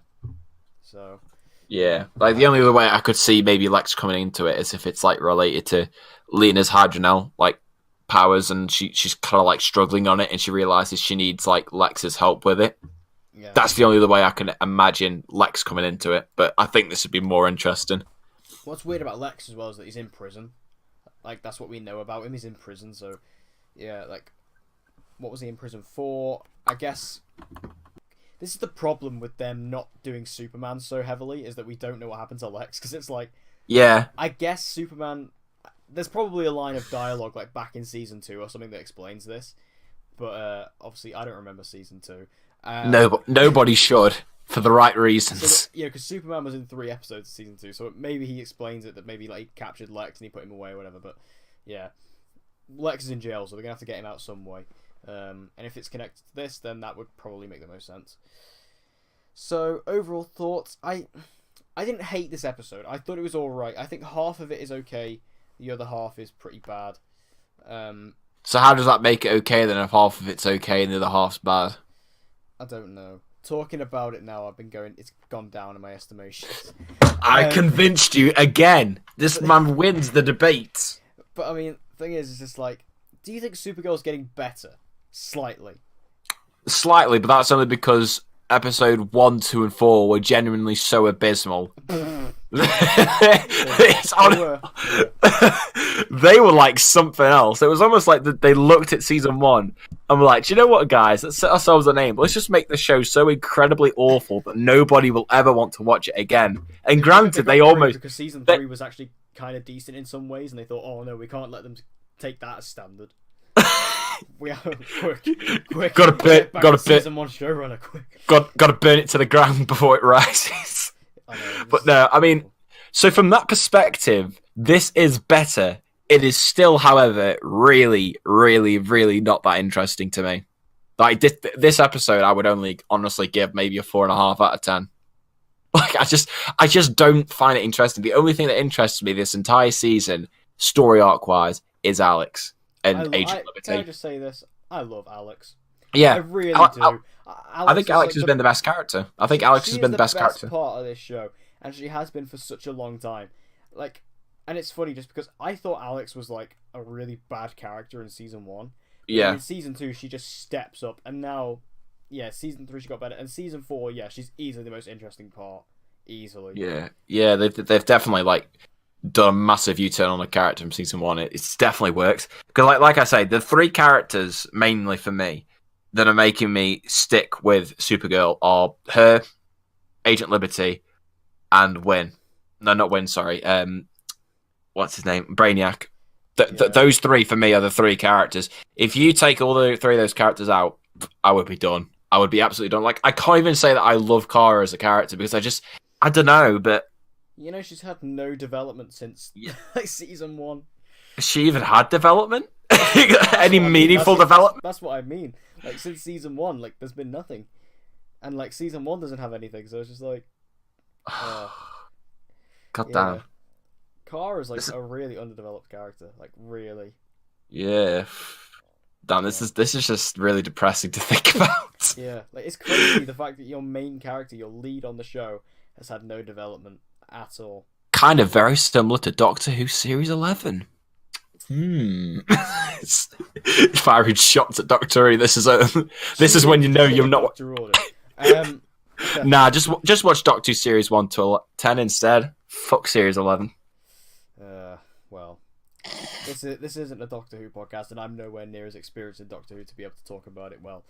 [SPEAKER 1] So.
[SPEAKER 2] Yeah, like the only other way I could see maybe Lex coming into it is if it's like related to Lena's Hydronel like powers, and she's kind of like struggling on it, and she realizes she needs like Lex's help with it. Yeah. That's the only other way I can imagine Lex coming into it. But I think this would be more interesting.
[SPEAKER 1] What's weird about Lex as well is that he's in prison. Like that's what we know about him. He's in prison, so yeah. Like, what was he in prison for? I guess. This is the problem with them not doing Superman so heavily, is that we don't know what happened to Lex, because it's like...
[SPEAKER 2] Yeah.
[SPEAKER 1] I guess Superman... There's probably a line of dialogue like back in Season 2 or something that explains this, but obviously I don't remember Season 2.
[SPEAKER 2] Nobody should, for the right reasons.
[SPEAKER 1] So because Superman was in 3 episodes of Season 2, so maybe he explains it that maybe like he captured Lex and he put him away or whatever, but yeah. Lex is in jail, so they're going to have to get him out some way. And if it's connected to this, then that would probably make the most sense. So, overall thoughts, I didn't hate this episode. I thought it was alright. I think half of it is okay, the other half is pretty bad.
[SPEAKER 2] So how does that make it okay then, if half of it's okay and the other half's bad?
[SPEAKER 1] I don't know. Talking about it now, it's gone down in my estimations.
[SPEAKER 2] I convinced you again. This man wins the debate.
[SPEAKER 1] But I mean, the thing is, it's just like, do you think Supergirl's getting better? Slightly,
[SPEAKER 2] but that's only because episode 1, 2, and 4 were genuinely so abysmal. They were like something else. It was almost like they looked at season 1 and were like, do you know what, guys? Let's set ourselves a name. Let's just make the show so incredibly awful that nobody will ever want to watch it again. And granted, they almost...
[SPEAKER 1] Because season 3 was actually kind of decent in some ways, and they thought, oh no, we can't let them take that as standard. We are quick. Gotta burn showrunner quick.
[SPEAKER 2] Gotta burn it to the ground before it rises. But no, I mean, so from that perspective, this is better. It is still, however, really, really, really not that interesting to me. Like this episode, I would only honestly give maybe a 4.5 out of 10. Like I just don't find it interesting. The only thing that interests me this entire season, story arc wise, is Alex. And Agent Liberty.
[SPEAKER 1] Can I just say this? I love Alex.
[SPEAKER 2] Yeah,
[SPEAKER 1] I really do.
[SPEAKER 2] I think Alex has been the best character. I think Alex has been the best character.
[SPEAKER 1] Part of this show, and she has been for such a long time. Like, and it's funny just because I thought Alex was like a really bad character in season 1.
[SPEAKER 2] Yeah.
[SPEAKER 1] In season 2, she just steps up, and now, yeah, season 3 she got better, and season 4, yeah, she's easily the most interesting part. Easily.
[SPEAKER 2] Yeah. They've definitely like done a massive U-turn on the character from season 1. It's definitely works because, like I say, the 3 characters mainly for me that are making me stick with Supergirl are her, Agent Liberty, and Win. No, not Win. Sorry. What's his name? Brainiac. Those 3 for me are the 3 characters. If you take all the 3 of those characters out, I would be done. I would be absolutely done. Like, I can't even say that I love Kara as a character because I don't know, but.
[SPEAKER 1] You know, she's had no development since like season 1.
[SPEAKER 2] Has she even had development? Any meaningful development?
[SPEAKER 1] That's what I mean. Like, since season 1, like, there's been nothing. And, like, season 1 doesn't have anything, so it's just like...
[SPEAKER 2] God damn.
[SPEAKER 1] Kara's, like, a really underdeveloped character. Like, really.
[SPEAKER 2] Yeah. Damn, this is just really depressing to think about.
[SPEAKER 1] Yeah. Like, it's crazy the fact that your main character, your lead on the show, has had no development at all.
[SPEAKER 2] Kind of very similar to Doctor Who Series 11. Firing shots at Doctor Who. This is when you know you're not. Nah, just watch Doctor Who Series 1 to 10 instead. Fuck Series 11.
[SPEAKER 1] Well, This isn't a Doctor Who podcast, and I'm nowhere near as experienced in Doctor Who to be able to talk about it well.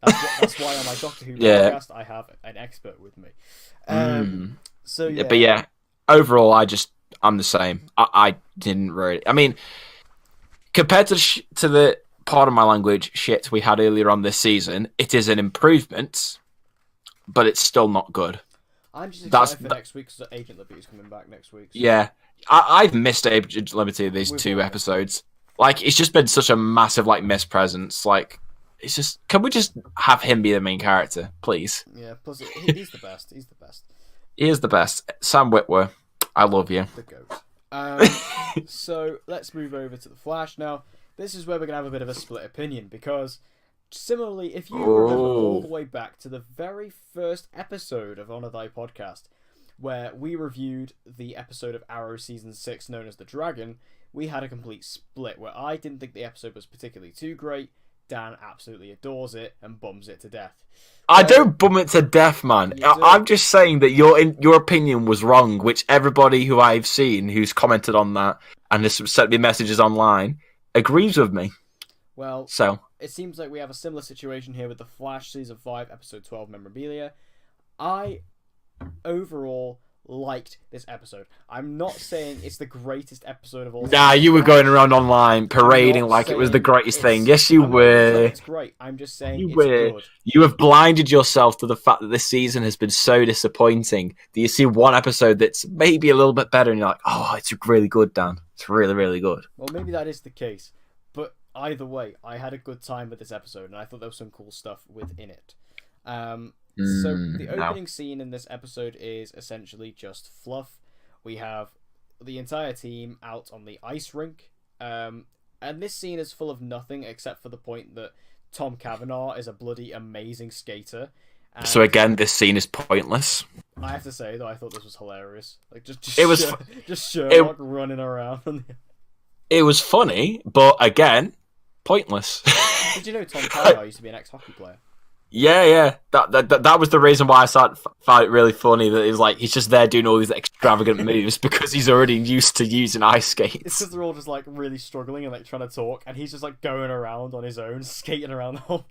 [SPEAKER 1] That's why on my Doctor Who podcast I have an expert with me. So yeah.
[SPEAKER 2] But yeah, overall, I'm the same. I didn't really. I mean, compared to the part of my language shit we had earlier on this season, it is an improvement, but it's still not good.
[SPEAKER 1] I'm just excited for next week because Agent Liberty's coming back next week. So.
[SPEAKER 2] Yeah, I've missed Agent Liberty these two episodes. Like, it's just been such a massive mispresence. Like, it's just, can we just have him be the main character, please?
[SPEAKER 1] Yeah. Plus, he's the best. He's the best.
[SPEAKER 2] He is the best. Sam Witwer, I love you.
[SPEAKER 1] The goat. So let's move over to the Flash now. This is where we're gonna have a bit of a split opinion because, similarly, if you remember all the way back to the very first episode of Honor Thy Podcast, where we reviewed the episode of Arrow Season 6 known as The Dragon, we had a complete split where I didn't think the episode was particularly too great. Dan absolutely adores it and bums it to death.
[SPEAKER 2] I don't bum it to death, man. I'm just saying that your opinion was wrong, which everybody who I've seen who's commented on that and has sent me messages online agrees with me.
[SPEAKER 1] Well,
[SPEAKER 2] so
[SPEAKER 1] it seems like we have a similar situation here with The Flash Season 5, Episode 12, Memorabilia. I overall liked this episode. I'm not saying it's the greatest episode of all time.
[SPEAKER 2] Nah, you were going around online parading like it was the greatest thing. Yes, you were.
[SPEAKER 1] It's great. I'm just saying
[SPEAKER 2] you
[SPEAKER 1] it's
[SPEAKER 2] were.
[SPEAKER 1] good.
[SPEAKER 2] You have blinded yourself to the fact that this season has been so disappointing that you see one episode that's maybe a little bit better and you're like, oh, it's really good, Dan. It's really, really good.
[SPEAKER 1] Well, maybe that is the case. But either way, I had a good time with this episode and I thought there was some cool stuff within it. So the opening scene in this episode is essentially just fluff. We have the entire team out on the ice rink, and this scene is full of nothing except for the point that Tom Cavanaugh is a bloody amazing skater. And
[SPEAKER 2] so again, this scene is pointless.
[SPEAKER 1] I have to say though, I thought this was hilarious. Like just Sherlock running around.
[SPEAKER 2] It was funny, but again, pointless.
[SPEAKER 1] Did you know Tom Cavanaugh used to be an ex-hockey player?
[SPEAKER 2] Yeah. That was the reason why I found it really funny that it was like he's just there doing all these extravagant moves because he's already used to using ice skates.
[SPEAKER 1] It's because they're all just really struggling and trying to talk, and he's just going around on his own, skating around the whole.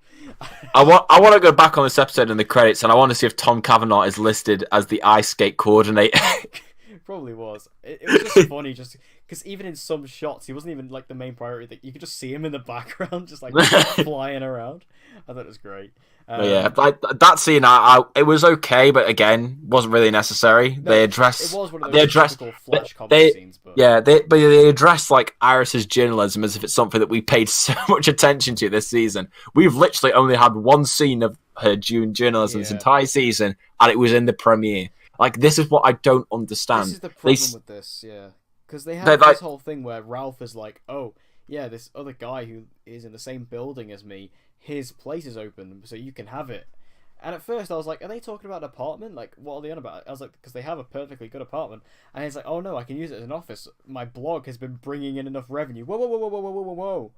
[SPEAKER 2] I want to go back on this episode in the credits, and I want to see if Tom Cavanaugh is listed as the ice skate coordinator.
[SPEAKER 1] Probably was. It was just funny, just because even in some shots, he wasn't even the main priority. That you could just see him in the background, just flying around. I thought it was great.
[SPEAKER 2] That scene, it was okay, but again, wasn't really necessary. No, they addressed.
[SPEAKER 1] It was one of those typical Flash comedy scenes, but
[SPEAKER 2] they addressed Iris's journalism as if it's something that we paid so much attention to this season. We've literally only had one scene of her doing journalism this entire season, and it was in the premiere. This is what I don't understand.
[SPEAKER 1] This is the problem with this, yeah. Because they have this whole thing where Ralph is like, oh, yeah, this other guy who is in the same building as me, his place is open, so you can have it. And at first I was like, are they talking about an apartment? What are they on about? I was like, because they have a perfectly good apartment. And he's like, oh no, I can use it as an office. My blog has been bringing in enough revenue. Whoa.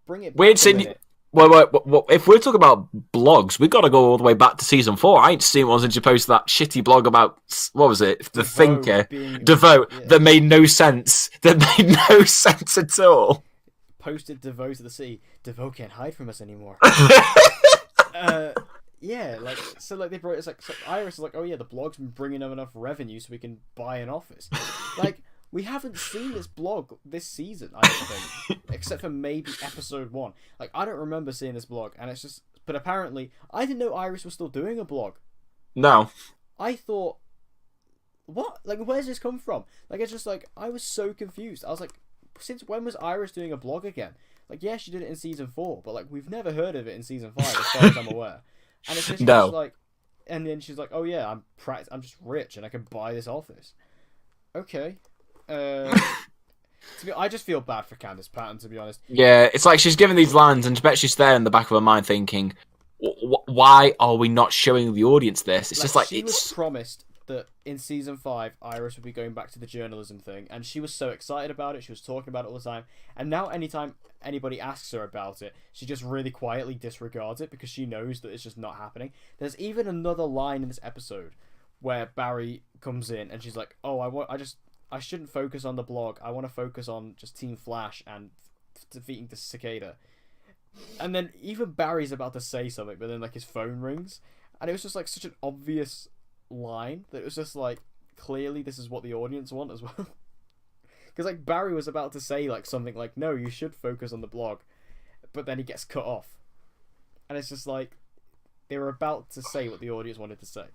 [SPEAKER 1] Bring it back a minute.
[SPEAKER 2] Well, if we're talking about blogs, we got to go all the way back to season 4. I ain't seen one since you posted that shitty blog about, what was it? The Thinker. Devoe. Yeah. That made no sense. At all.
[SPEAKER 1] Posted Devoe to the sea. Devoe can't hide from us anymore. Yeah, they brought so Iris is like, oh yeah, the blog's been bringing them enough revenue so we can buy an office. We haven't seen this blog this season, I don't think, except for maybe episode 1. I don't remember seeing this blog, and it's just. But apparently, I didn't know Iris was still doing a blog.
[SPEAKER 2] No.
[SPEAKER 1] I thought, what? Where's this come from? It's just I was so confused. I was like, since when was Iris doing a blog again? Yeah, she did it in season 4, but we've never heard of it in season 5, as far as I'm aware. And it's just and then she's like, oh yeah, I'm just rich and I can buy this office. Okay. I just feel bad for Candice Patton, to be honest.
[SPEAKER 2] Yeah, it's she's given these lines and I bet she's there in the back of her mind thinking, why are we not showing the audience this? It's
[SPEAKER 1] she was promised that in season 5 Iris would be going back to the journalism thing, and she was so excited about it. She was talking about it all the time, and now anytime anybody asks her about it, she just really quietly disregards it because she knows that it's just not happening. There's even another line in this episode where Barry comes in and she's like, oh, I shouldn't focus on the blog. I want to focus on just Team Flash and defeating the cicada. And then even Barry's about to say something, but then like his phone rings, and it was just like such an obvious line that it was just like, clearly this is what the audience want as well. Because like Barry was about to say like something like, no, you should focus on the blog, but then he gets cut off, and it's just like they were about to say what the audience wanted to say.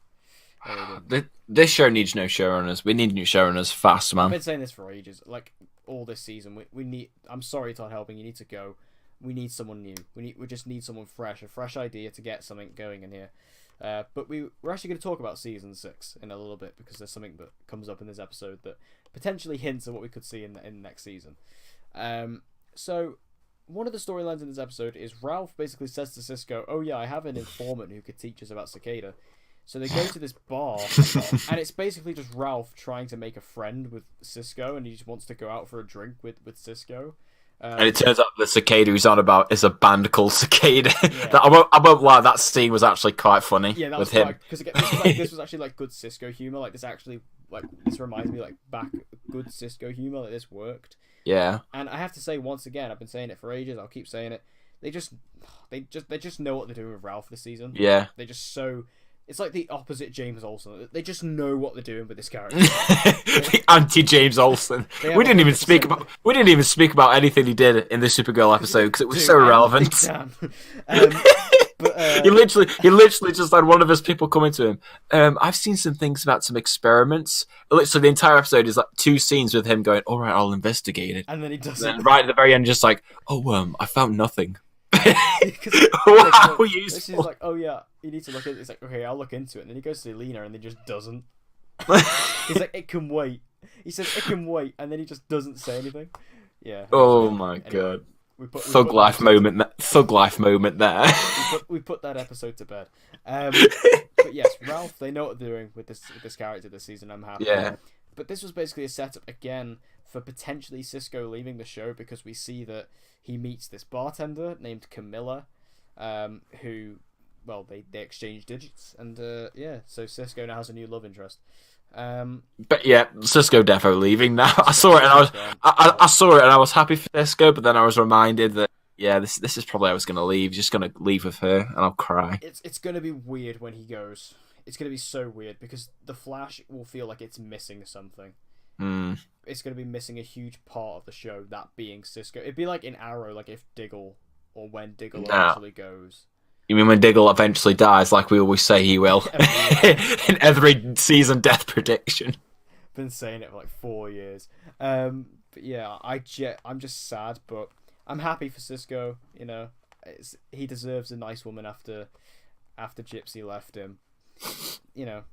[SPEAKER 2] This show needs no showrunners. We need new showrunners fast, man.
[SPEAKER 1] I've been saying this for ages. Like all this season, we need. I'm sorry, Todd Helping, you need to go. We need someone new. We just need someone fresh, a fresh idea to get something going in here. But we're actually going to talk about season 6 in a little bit, because there's something that comes up in this episode that potentially hints at what we could see in next season. So one of the storylines in this episode is Ralph basically says to Cisco, "Oh yeah, I have an informant who could teach us about cicada." So they go to this bar, and it's basically just Ralph trying to make a friend with Cisco, and he just wants to go out for a drink with Cisco.
[SPEAKER 2] And it turns out the cicada he's on about is a band called Cicada.
[SPEAKER 1] Yeah.
[SPEAKER 2] I won't lie, that scene was actually quite funny.
[SPEAKER 1] Yeah, that
[SPEAKER 2] with
[SPEAKER 1] was
[SPEAKER 2] him.
[SPEAKER 1] Because this was actually like good Cisco humor. Like this reminds me like back good Cisco humor. Like this worked.
[SPEAKER 2] Yeah.
[SPEAKER 1] And I have to say once again, I've been saying it for ages. I'll keep saying it. They just know what they're doing with Ralph this season.
[SPEAKER 2] Yeah.
[SPEAKER 1] It's like the opposite James Olsen. They just know what they're doing with this character.
[SPEAKER 2] The anti-James Olsen. We didn't even speak about anything he did in the Supergirl episode because it was so relevant. He literally just had one of his people coming to him. I've seen some things about some experiments. Literally, the entire episode is like 2 scenes with him going, "All right, I'll investigate it,"
[SPEAKER 1] and then he does it.
[SPEAKER 2] And right at the very end, just like, "Oh, I found nothing."
[SPEAKER 1] Wow,
[SPEAKER 2] useful.
[SPEAKER 1] She's like, "Oh yeah, you need to look at it." It's like, "Okay, I'll look into it." And then he goes to Lena, and he just doesn't. He's like, "It can wait." He says, "It can wait," and then he just doesn't say anything. Yeah.
[SPEAKER 2] Oh my god. Thug life moment there.
[SPEAKER 1] We put that episode to bed. But yes, Ralph, they know what they're doing with this character this season. I'm happy.
[SPEAKER 2] Yeah.
[SPEAKER 1] But this was basically a setup again for potentially Cisco leaving the show, because we see that he meets this bartender named Camilla, who, well, they exchange digits, and so Cisco now has a new love interest.
[SPEAKER 2] But yeah, Cisco defo leaving now. I saw it and I saw it and I was happy for Cisco, but then I was reminded that this is probably how I was gonna leave. Just gonna leave with her and I'll cry.
[SPEAKER 1] It's gonna be weird when he goes. It's gonna be so weird because the Flash will feel like it's missing something. It's gonna be missing a huge part of the show, that being Cisco. It'd be like in Arrow, like if Diggle, or when Diggle actually goes. You
[SPEAKER 2] mean when Diggle eventually dies, like we always say he will? In every season death prediction.
[SPEAKER 1] Been saying it for like 4 years. But yeah, I'm just sad, but I'm happy for Cisco. You know, he deserves a nice woman after Gypsy left him. You know,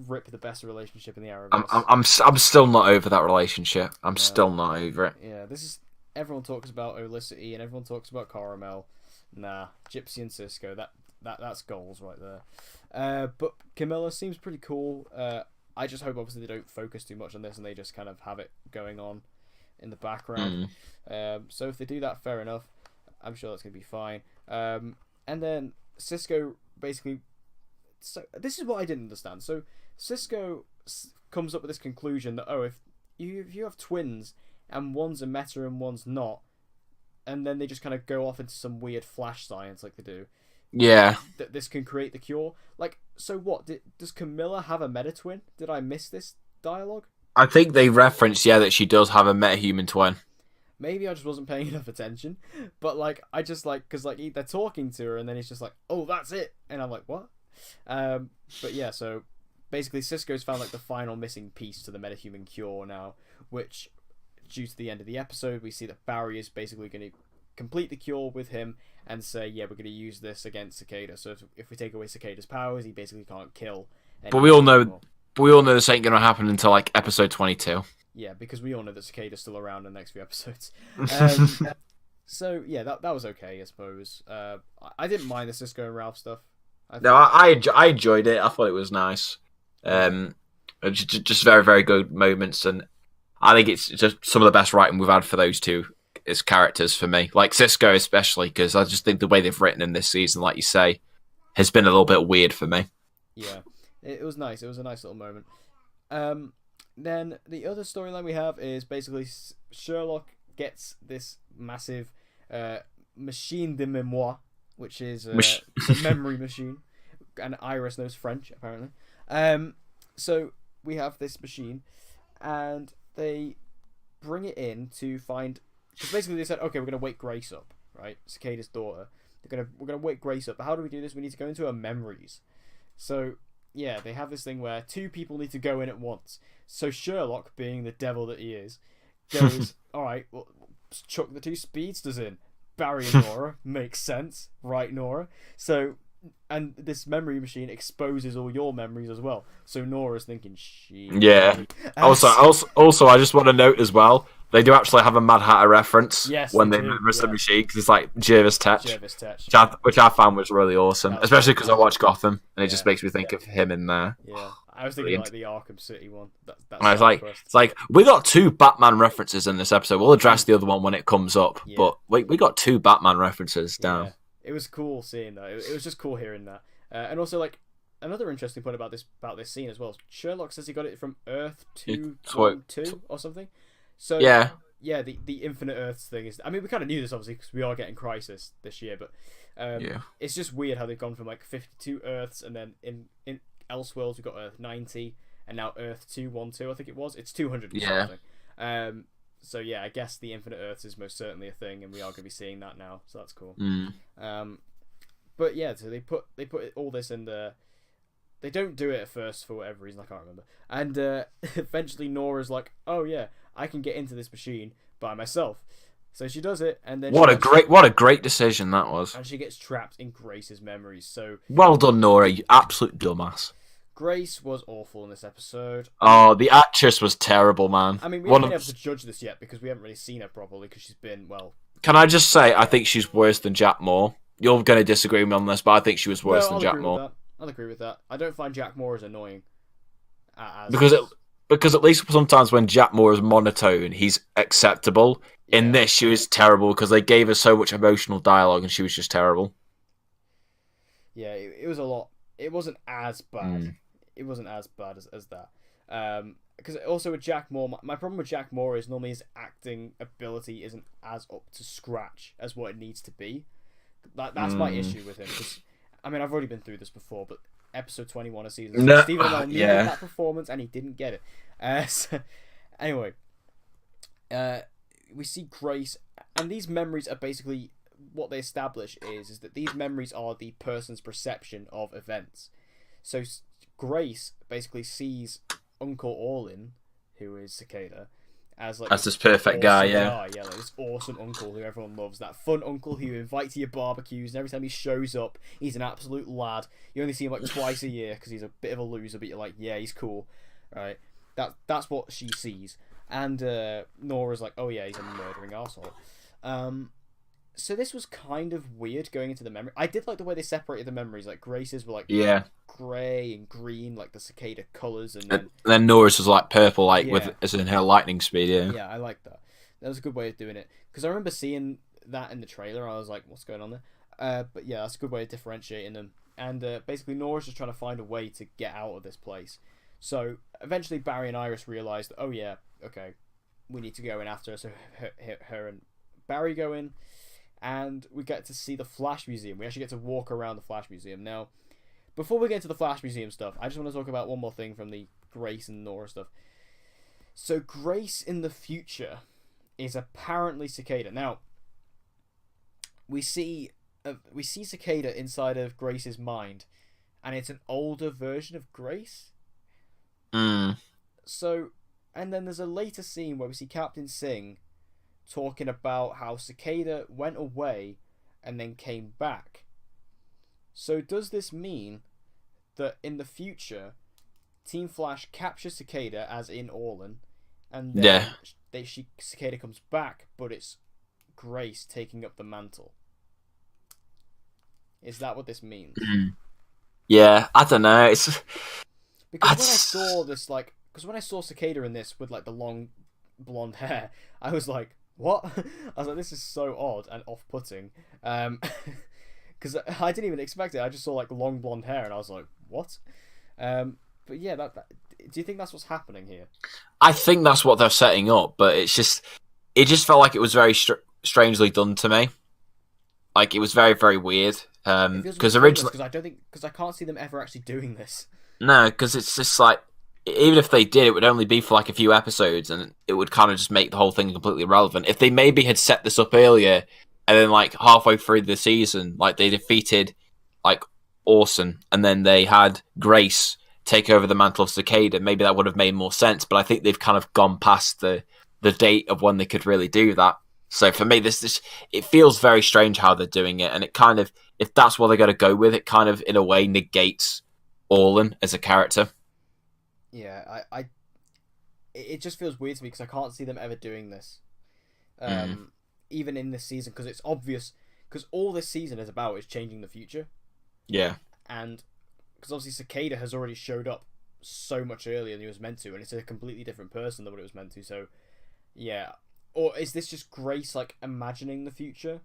[SPEAKER 1] rip the best relationship in the Arrowverse.
[SPEAKER 2] I'm still not over that relationship. I'm still not over it.
[SPEAKER 1] Yeah, everyone talks about Olicity and everyone talks about Caramel. Nah, Gypsy and Cisco, that's goals right there. But Camilla seems pretty cool. I just hope obviously they don't focus too much on this and they just kind of have it going on in the background. So if they do that, fair enough. I'm sure that's going to be fine. And then Cisco basically... So this is what I didn't understand. So Cisco comes up with this conclusion that, if you have twins and one's a meta and one's not, and then they just kind of go off into some weird Flash science like they do.
[SPEAKER 2] Yeah.
[SPEAKER 1] That this can create the cure. Like, so what? Does Camilla have a meta-twin? Did I miss this dialogue?
[SPEAKER 2] I think they referenced, that she does have a meta-human twin.
[SPEAKER 1] Maybe I just wasn't paying enough attention. But, I just, because, they're talking to her, and then he's just like, "Oh, that's it!" And I'm like, what? But yeah, so basically Cisco's found, the final missing piece to the meta-human cure now, which... due to the end of the episode, we see that Barry is basically going to complete the cure with him and say, we're going to use this against Cicada. So if we take away Cicada's powers, he basically can't kill.
[SPEAKER 2] But we all know this ain't going to happen until episode 22.
[SPEAKER 1] Yeah, because we all know that Cicada's still around in the next few episodes. So yeah, that was okay, I suppose. I didn't mind the Cisco and Ralph stuff.
[SPEAKER 2] I enjoyed it. I thought it was nice. Just very, very good moments, and I think it's just some of the best writing we've had for those two as characters for me. Like Cisco especially, because I just think the way they've written in this season, like you say, has been a little bit weird for me.
[SPEAKER 1] Yeah, it was nice. It was a nice little moment. Then the other storyline we have is basically Sherlock gets this massive machine de mémoire, which is a memory machine, and Iris knows French apparently. So we have this machine, and they bring it in to find. Because basically they said, okay, we're gonna wake Grace up, right? Cicada's daughter. We're gonna wake Grace up. But how do we do this? We need to go into her memories. So yeah, they have this thing where two people need to go in at once. So Sherlock, being the devil that he is, goes, all right, well, chuck the two speedsters in. Barry and Nora makes sense, right, Nora? So, and this memory machine exposes all your memories as well. So Nora's thinking,
[SPEAKER 2] yeah. Also, I just want to note as well, they do actually have a Mad Hatter reference when they miss the machine, because it's like Jervis Tetch, which I found was really awesome, especially because I watch Gotham, and it just makes me think of him in there.
[SPEAKER 1] Yeah, I was thinking like the Arkham City one.
[SPEAKER 2] And I was like, it's like, we got 2 Batman references in this episode. We'll address the other one when it comes up, but we got 2 Batman references down.
[SPEAKER 1] Yeah. It was cool seeing that. It was just cool hearing that. And also, like, another interesting point about this scene as well. Sherlock says he got it from Earth 212 or something. So yeah, the Infinite Earths thing is. I mean, we kind of knew this obviously because we are getting Crisis this year, but it's just weird how they've gone from like 52 Earths, and then in Elseworlds we've got Earth 90, and now Earth 212. I think it was. It's 200 something. So yeah, I guess the Infinite Earths is most certainly a thing, and we are going to be seeing that now. So that's cool. But yeah, so they put all this in the. They don't do it at first for whatever reason, I can't remember. And eventually Nora's like, "Oh yeah, I can get into this machine by myself." So she does it, and then what
[SPEAKER 2] a great decision that was.
[SPEAKER 1] And she gets trapped in Grace's memories. So
[SPEAKER 2] well done, Nora, you absolute dumbass.
[SPEAKER 1] Grace was awful in this episode.
[SPEAKER 2] Oh, the actress was terrible, man.
[SPEAKER 1] I mean, we haven't been able to judge this yet because we haven't really seen her properly because she's been, well...
[SPEAKER 2] Can I just say, I think she's worse than Jack Moore. You're going to disagree with me on this, but I think she was worse than Jack Moore.
[SPEAKER 1] I'll agree with that. I don't find Jack Moore as annoying.
[SPEAKER 2] Because at least sometimes when Jack Moore is monotone, he's acceptable. Yeah. In this, she was terrible because they gave her so much emotional dialogue and she was just terrible.
[SPEAKER 1] Yeah, it was a lot. It wasn't as bad. It wasn't as bad as that. Because also with Jack Moore, my problem with Jack Moore is normally his acting ability isn't as up to scratch as what it needs to be. That's my issue with him. Cause, I mean, I've already been through this before, but episode 21 of season 6, Stephen Amell needed that performance and he didn't get it. So, anyway, we see Grace, and these memories are basically what they establish is that these memories are the person's perception of events. So Grace basically sees Uncle Orlin, who is Cicada, as
[SPEAKER 2] this perfect guy,
[SPEAKER 1] like this awesome uncle who everyone loves, that fun uncle who you invite to your barbecues, and every time he shows up, he's an absolute lad. You only see him like twice a year because he's a bit of a loser, but you're like, yeah, he's cool, right? That's what she sees, and Nora's like, oh yeah, he's a murdering arsehole. So this was kind of weird going into the memory. I did like the way they separated the memories. Like Grace's were like grey and green, like the cicada colours, and
[SPEAKER 2] then Nora's was like purple, like with as in her lightning speed.
[SPEAKER 1] Yeah, I like that. That was a good way of doing it because I remember seeing that in the trailer. I was like, what's going on there? But yeah, that's a good way of differentiating them. And basically, Nora's just trying to find a way to get out of this place. So eventually, Barry and Iris realise that, oh yeah, okay, we need to go in after her. So her and Barry go in. And we get to see the Flash Museum. We actually get to walk around the Flash Museum. Now, before we get into the Flash Museum stuff, I just want to talk about one more thing from the Grace and Nora stuff. So Grace in the future is apparently Cicada. Now, we see Cicada inside of Grace's mind, and it's an older version of Grace. So, and then there's a later scene where we see Captain Singh talking about how Cicada went away and then came back. So does this mean that in the future, Team Flash captures Cicada, as in Orlin, and then Cicada comes back, but it's Grace taking up the mantle? Is that what this means?
[SPEAKER 2] Yeah, I don't know. It's
[SPEAKER 1] because when I saw Cicada in this with like the long blonde hair, I was like, what? I was like, this is so odd and off-putting. Because I didn't even expect it. I just saw like long blonde hair and I was like, what? But yeah, do you think that's what's happening here?
[SPEAKER 2] I think that's what they're setting up, but it just felt like it was very strangely done to me. Like, it was very, very weird. Because originally,
[SPEAKER 1] because I can't see them ever actually doing this.
[SPEAKER 2] No, because it's just like, even if they did, it would only be for like a few episodes, and it would kind of just make the whole thing completely irrelevant. If they maybe had set this up earlier, and then like halfway through the season, like they defeated like Orson, and then they had Grace take over the mantle of Cicada, maybe that would have made more sense. But I think they've kind of gone past the date of when they could really do that. So for me, this it feels very strange how they're doing it, and it kind of, if that's what they're going to go with, it kind of in a way negates Orlin as a character.
[SPEAKER 1] Yeah, it just feels weird to me because I can't see them ever doing this, even in this season, because it's obvious. Because all this season is about is changing the future.
[SPEAKER 2] Yeah,
[SPEAKER 1] and because obviously Cicada has already showed up so much earlier than he was meant to, and it's a completely different person than what it was meant to. So, yeah, or is this just Grace like imagining the future?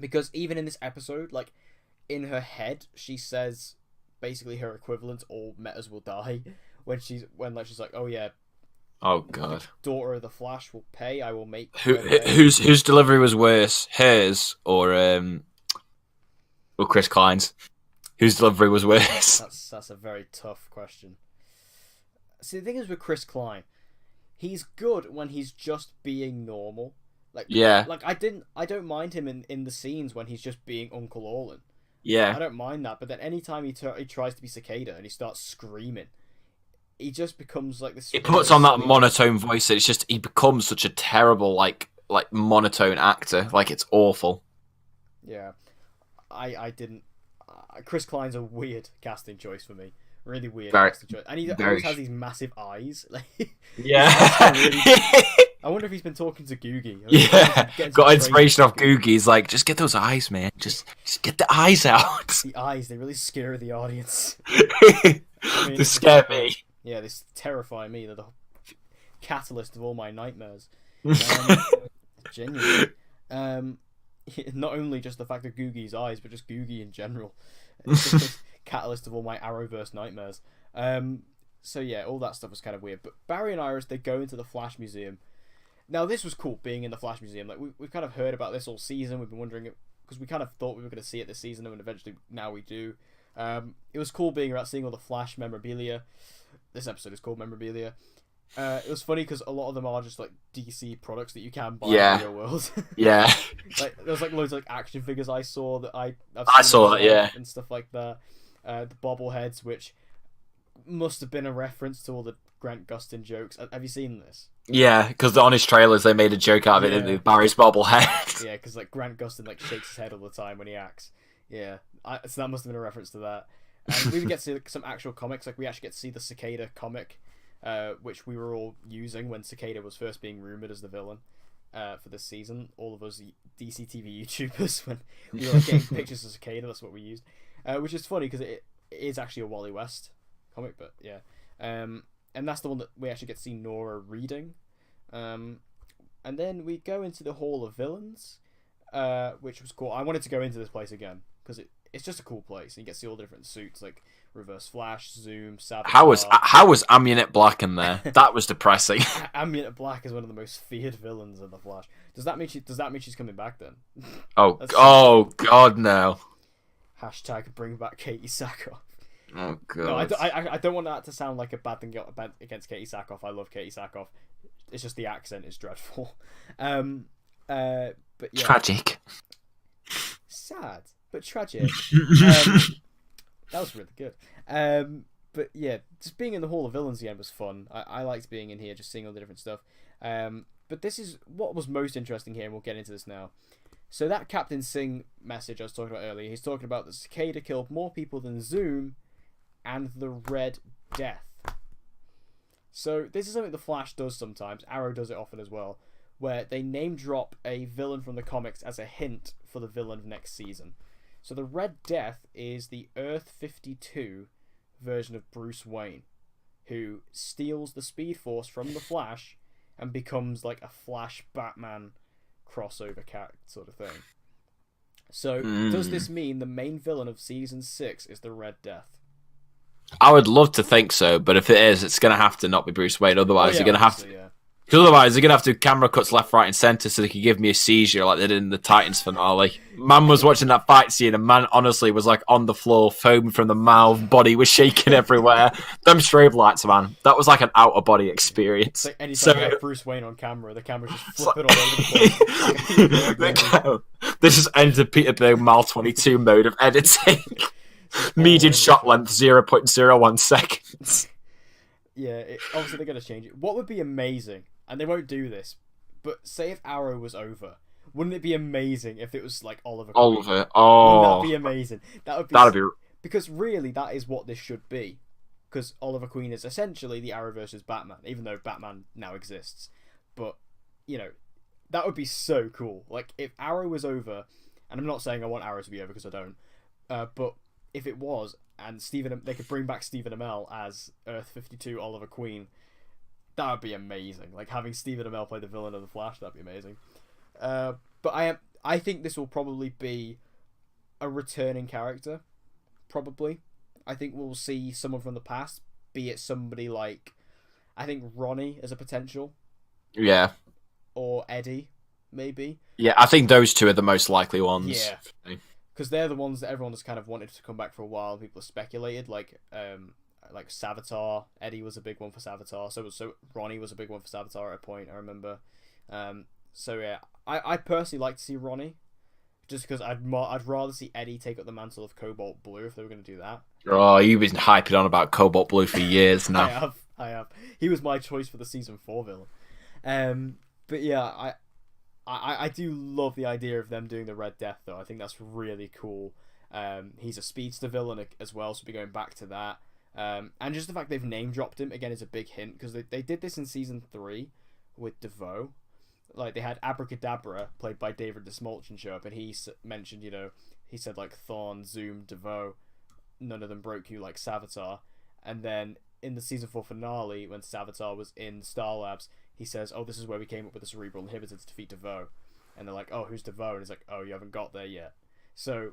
[SPEAKER 1] Because even in this episode, like in her head, she says basically her equivalent, all metas will die, when she's like, oh yeah,
[SPEAKER 2] oh god,
[SPEAKER 1] daughter of the Flash will pay, I will make
[SPEAKER 2] whose delivery was worse, hers or Chris Klein's? Whose delivery was worse?
[SPEAKER 1] That's a very tough question. See, the thing is with Chris Klein, he's good when he's just being normal. Like,
[SPEAKER 2] yeah,
[SPEAKER 1] like I don't mind him in the scenes when he's just being Uncle Orlin.
[SPEAKER 2] Yeah,
[SPEAKER 1] I don't mind that, but then anytime he tries to be Cicada and he starts screaming, he just becomes like this.
[SPEAKER 2] It puts on that monotone voice. It's just, he becomes such a terrible like monotone actor. Like, it's awful.
[SPEAKER 1] Yeah, I didn't. Chris Klein's a weird casting choice for me. Really weird casting choice, and he always has these massive eyes. Like,
[SPEAKER 2] yeah.
[SPEAKER 1] I wonder if he's been talking to Googie.
[SPEAKER 2] Yeah, got inspiration off Googie. He's like, just get those eyes, man. Just get the eyes out.
[SPEAKER 1] The eyes, they really scare the audience.
[SPEAKER 2] They scare me.
[SPEAKER 1] Yeah, they terrify me. They're the catalyst of all my nightmares. Genuinely. Not only just the fact of Googie's eyes, but just Googie in general. It's just the catalyst of all my Arrowverse nightmares. So yeah, all that stuff was kind of weird. But Barry and Iris, they go into the Flash Museum. Now, this was cool, being in the Flash Museum. Like, we've kind of heard about this all season. We've been wondering, because we kind of thought we were going to see it this season, and eventually now we do. It was cool being around, seeing all the Flash memorabilia. This episode is called Memorabilia. It was funny because a lot of them are just like DC products that you can buy in the real world.
[SPEAKER 2] Yeah.
[SPEAKER 1] Like, there was like loads of like action figures I saw that I
[SPEAKER 2] saw that, yeah,
[SPEAKER 1] and stuff like that. The bobbleheads, which must have been a reference to all the Grant Gustin jokes. Have you seen this?
[SPEAKER 2] Yeah, because on his trailers they made a joke out of it, didn't they? Barry's bobblehead.
[SPEAKER 1] Yeah, because like Grant Gustin like shakes his head all the time when he acts. Yeah, so that must have been a reference to that. And we even get to see some actual comics. Like, we actually get to see the Cicada comic, which we were all using when Cicada was first being rumored as the villain for this season. All of us DCTV YouTubers, when we were like, getting pictures of Cicada, that's what we used. Which is funny because it is actually a Wally West comic, but yeah. And that's the one that we actually get to see Nora reading. And then we go into the Hall of Villains, which was cool. I wanted to go into this place again because it's just a cool place. And you get to see all the different suits, like Reverse Flash, Zoom, Savage. How
[SPEAKER 2] was Amunet Black in there? That was depressing.
[SPEAKER 1] Amunet Black is one of the most feared villains in the Flash. Does that mean she's coming back then?
[SPEAKER 2] Oh God, no.
[SPEAKER 1] Hashtag bring back Katie Sackhoff.
[SPEAKER 2] Oh god.
[SPEAKER 1] No, I don't want that to sound like a bad thing against Katie Sackhoff. I love Katie Sackhoff. It's just the accent is dreadful. But yeah.
[SPEAKER 2] Tragic.
[SPEAKER 1] Sad, but tragic. That was really good. But yeah, just being in the Hall of Villains again was fun. I liked being in here, just seeing all the different stuff. But this is what was most interesting here, and we'll get into this now. So that Captain Singh message I was talking about earlier, he's talking about the Cicada killed more people than Zoom and the Red Death. So this is something the Flash does sometimes. Arrow does it often as well, where they name drop a villain from the comics as a hint for the villain of next season. So the Red Death is the Earth 52 version of Bruce Wayne, who steals the Speed Force from the Flash and becomes like a Flash Batman crossover cat sort of thing. So does this mean the main villain of season 6 is the Red Death?
[SPEAKER 2] I would love to think so, but if it is, it's going to have to not be Bruce Wayne. Otherwise, you're going to have to.
[SPEAKER 1] Yeah.
[SPEAKER 2] Because otherwise, they're going to have to do camera cuts left, right, and centre so they could give me a seizure like they did in the Titans finale. Man was watching that fight scene, and man honestly was like on the floor, foaming from the mouth, body was shaking everywhere. Them strobe lights, man. That was like an out-of-body experience.
[SPEAKER 1] It's like anytime you have Bruce Wayne on camera, the camera's just flipping all over the place.
[SPEAKER 2] This just entered Peter Berg Mal 22 mode of editing. Median shot length 0.01 seconds.
[SPEAKER 1] Yeah, obviously they're going to change it. What would be amazing, and they won't do this, but say if Arrow was over, wouldn't it be amazing if it was like Oliver Queen?
[SPEAKER 2] Oliver, oh.
[SPEAKER 1] Wouldn't that be amazing? That'd be... Because really, that is what this should be. Because Oliver Queen is essentially the Arrowverse's Batman, even though Batman now exists. But, you know, that would be so cool. Like, if Arrow was over, and I'm not saying I want Arrow to be over because I don't, but if it was, and they could bring back Stephen Amell as Earth 52 Oliver Queen, that would be amazing. Like, having Stephen Amell play the villain of The Flash, that'd be amazing. But I think this will probably be a returning character. Probably. I think we'll see someone from the past, be it somebody like, I think Ronnie as a potential.
[SPEAKER 2] Yeah.
[SPEAKER 1] Or Eddie, maybe.
[SPEAKER 2] Yeah, I think those two are the most likely ones.
[SPEAKER 1] Yeah. Because they're the ones that everyone has kind of wanted to come back for a while. People have speculated, like Savitar. Eddie was a big one for Savitar. So Ronnie was a big one for Savitar at a point, I remember. So yeah, I personally like to see Ronnie, just because I'd rather see Eddie take up the mantle of Cobalt Blue if they were going to do that.
[SPEAKER 2] Oh, you've been hyping on about Cobalt Blue for years now.
[SPEAKER 1] I have. He was my choice for the season 4 villain. But yeah, I do love the idea of them doing the Red Death, though. I think that's really cool. He's a speedster villain as well, so we'll be going back to that. And just the fact they've name dropped him again is a big hint, because they did this in season 3 with DeVoe. Like, they had Abracadabra played by David Desmolchin show up, and he mentioned, he said like Thorn, Zoom, DeVoe, none of them broke you like Savitar. And then in the season 4 finale, when Savitar was in Star Labs, he says, "Oh, this is where we came up with the cerebral inhibitor to defeat DeVoe." And they're like, "Oh, who's DeVoe?" And he's like, "Oh, you haven't got there yet." So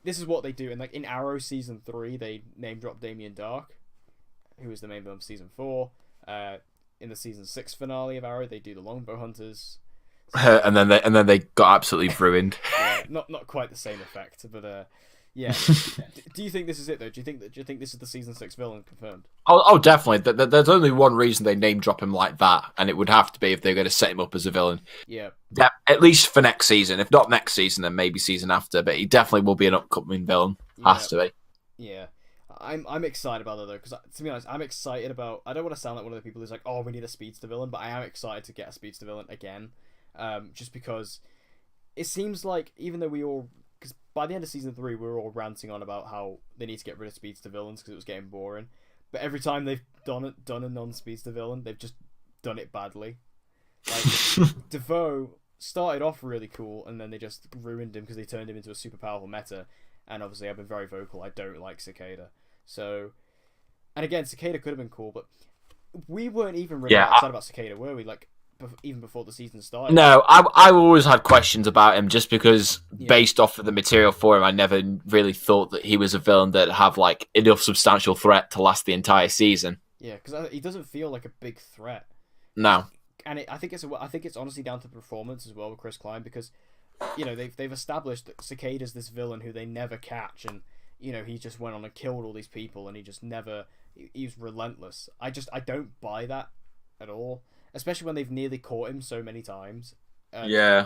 [SPEAKER 1] this is what they do. And like in Arrow season 3, they name drop Damien Dark, who was the main villain of season 4. In the season 6 finale of Arrow, they do the Longbow Hunters.
[SPEAKER 2] and then they got absolutely ruined.
[SPEAKER 1] Yeah, not quite the same effect, but yeah. Do you think this is it though? Do you think this is the season 6 villain confirmed?
[SPEAKER 2] Oh, definitely. There's only one reason they name drop him like that, and it would have to be if they're going to set him up as a villain.
[SPEAKER 1] Yeah.
[SPEAKER 2] At least for next season. If not next season, then maybe season after. But he definitely will be an upcoming villain. Has to be.
[SPEAKER 1] Yeah. I'm excited about that though, because to be honest, I'm excited about. I don't want to sound like one of the people who's like, "Oh, we need a speedster villain," but I am excited to get a speedster villain again, just because it seems like even though because by the end of season 3 we were all ranting on about how they need to get rid of speedster villains because it was getting boring, but every time they've done a non-speedster villain, they've just done it badly. Like DeVoe started off really cool, and then they just ruined him because they turned him into a super powerful meta. And obviously, I've been very vocal. I don't like Cicada. So, and again, Cicada could have been cool, but we weren't even really upset about Cicada, were we? Like, even before the season started.
[SPEAKER 2] No, I always had questions about him just because, based off of the material for him, I never really thought that he was a villain that'd have like enough substantial threat to last the entire season.
[SPEAKER 1] Yeah, because he doesn't feel like a big threat.
[SPEAKER 2] No,
[SPEAKER 1] and I think it's honestly down to the performance as well with Chris Klein, because they've established that Cicada's this villain who they never catch, and he just went on and killed all these people, and he's relentless. I don't buy that at all, especially when they've nearly caught him so many times.
[SPEAKER 2] Yeah,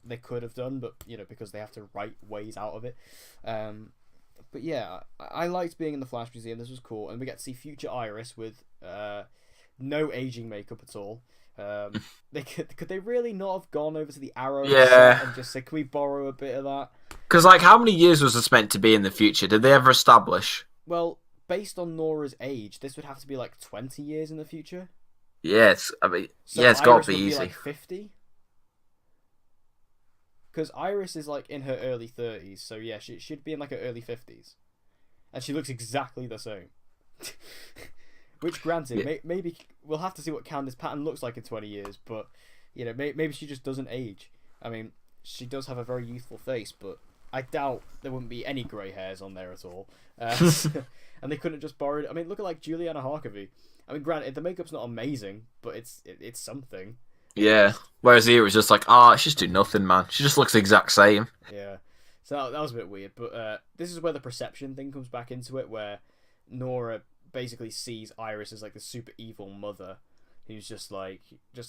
[SPEAKER 1] they could have done, but because they have to write ways out of it. But yeah, I liked being in the Flash Museum. This was cool, and we get to see future Iris with no aging makeup at all. Could they really not have gone over to the Arrow set and just said, "Can we borrow a bit of that?"
[SPEAKER 2] Because like, how many years was this meant to be in the future? Did they ever establish?
[SPEAKER 1] Well, based on Nora's age, this would have to be like 20 years in the future.
[SPEAKER 2] Yes, it's got to be easy.
[SPEAKER 1] Like 50. Because Iris is like in her early 30s, so yeah, she'd be in like her early 50s, and she looks exactly the same. Which, granted, maybe we'll have to see what Candice Patton looks like in 20 years, but maybe she just doesn't age. I mean, she does have a very youthful face, but I doubt there wouldn't be any grey hairs on there at all. And they couldn't have just borrowed. I mean, look at like Juliana Harkavy. I mean, granted, the makeup's not amazing, but it's something.
[SPEAKER 2] Yeah. Whereas here it was just like, oh, she just do nothing, man. She just looks the exact same.
[SPEAKER 1] Yeah. So that was a bit weird, but this is where the perception thing comes back into it, where Nora basically sees Iris as like the super evil mother, who's just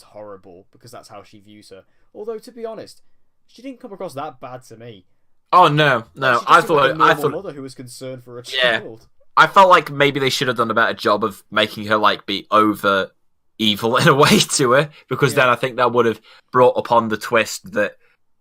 [SPEAKER 1] horrible because that's how she views her. Although to be honest, she didn't come across that bad to me.
[SPEAKER 2] Oh no.
[SPEAKER 1] I thought mother who was concerned for a child.
[SPEAKER 2] I felt like maybe they should have done a better job of making her like be over evil in a way to her, because then I think that would have brought upon the twist that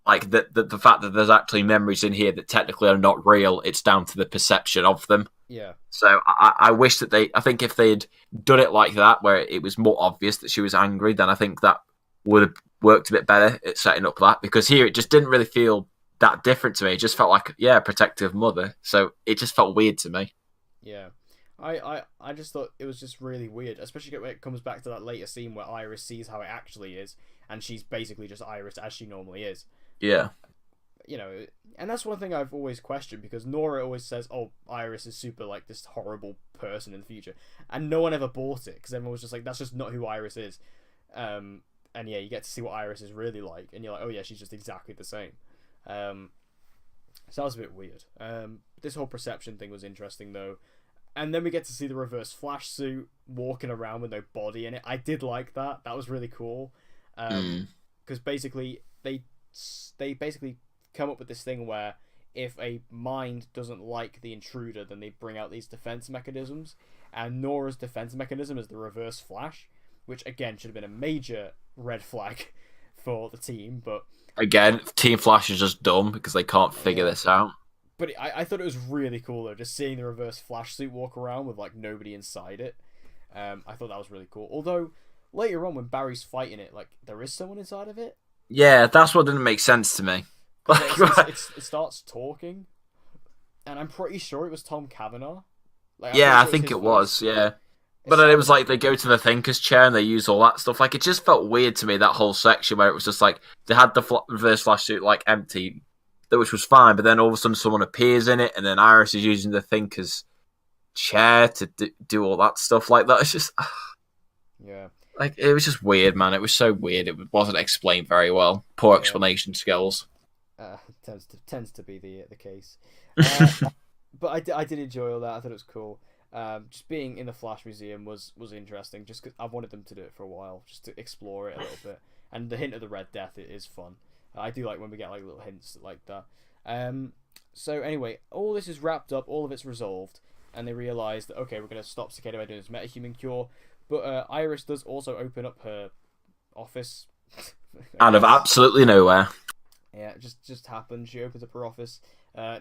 [SPEAKER 2] like the fact that there's actually memories in here that technically are not real. It's down to the perception of them.
[SPEAKER 1] Yeah.
[SPEAKER 2] So I wish that I think if they'd done it like that, where it was more obvious that she was angry, then I think that would have worked a bit better at setting up that. Because here it just didn't really feel that different to me. It just felt like, a protective mother. So it just felt weird to me.
[SPEAKER 1] Yeah. I just thought it was just really weird, especially when it comes back to that later scene where Iris sees how it actually is, and she's basically just Iris as she normally is.
[SPEAKER 2] Yeah.
[SPEAKER 1] You know, and that's one thing I've always questioned, because Nora always says, oh, Iris is super, like, this horrible person in the future. And no one ever bought it, because everyone was just like, that's just not who Iris is. And yeah, you get to see what Iris is really like, and you're like, oh yeah, she's just exactly the same. So that was a bit weird. This whole perception thing was interesting, though. And then we get to see the Reverse Flash suit walking around with no body in it. I did like that. That was really cool. Because basically, they basically come up with this thing where if a mind doesn't like the intruder, then they bring out these defense mechanisms. And Nora's defense mechanism is the Reverse Flash, which again should have been a major red flag for the team. But
[SPEAKER 2] again, Team Flash is just dumb because they can't figure this out.
[SPEAKER 1] But I thought it was really cool though, just seeing the Reverse Flash suit walk around with like nobody inside it. I thought that was really cool. Although later on when Barry's fighting it, like there is someone inside of it.
[SPEAKER 2] Yeah, that's what didn't make sense to me.
[SPEAKER 1] It starts talking, and I'm pretty sure it was Tom Cavanaugh. Like,
[SPEAKER 2] I think it was. Yeah. But then it was like they go to the Thinker's chair and they use all that stuff. Like it just felt weird to me, that whole section where it was just like they had the Reverse Flash suit like empty, which was fine. But then all of a sudden someone appears in it, and then Iris is using the Thinker's chair to do all that stuff like that. It's just like it was just weird, man. It was so weird. It wasn't explained very well. Poor explanation skills.
[SPEAKER 1] Tends to be the case. But I did enjoy all that. I thought it was cool. Just being in the Flash Museum was interesting, just because I've wanted them to do it for a while, just to explore it a little bit. And the hint of the Red Death is fun. I do like when we get like little hints like that. So anyway, all this is wrapped up, all of it's resolved, and they realise that, okay, we're going to stop Cicada by doing this metahuman cure. But Iris does also open up her office.
[SPEAKER 2] Out of absolutely nowhere.
[SPEAKER 1] Yeah, it just happened. She opens up her office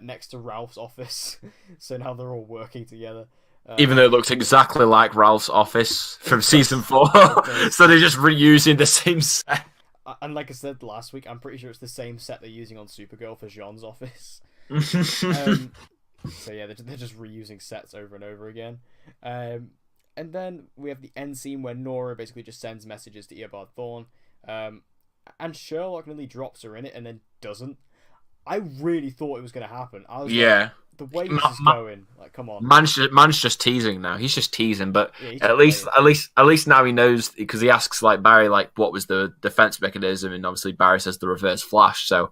[SPEAKER 1] next to Ralph's office. So now they're all working together.
[SPEAKER 2] Even though it looks exactly like Ralph's office from season 4. So they're just reusing the same set.
[SPEAKER 1] And like I said last week, I'm pretty sure it's the same set they're using on Supergirl for Jean's office. So yeah, they're just reusing sets over and over again. And then we have the end scene where Nora basically just sends messages to Eobard Thawne. And Sherlock nearly drops her in it and then doesn't. I really thought it was going to happen. I was like, the way this is going, like, come on.
[SPEAKER 2] Man's just teasing now. He's just teasing, but at least now he knows, because he asks like Barry like what was the defense mechanism, and obviously Barry says the Reverse Flash. So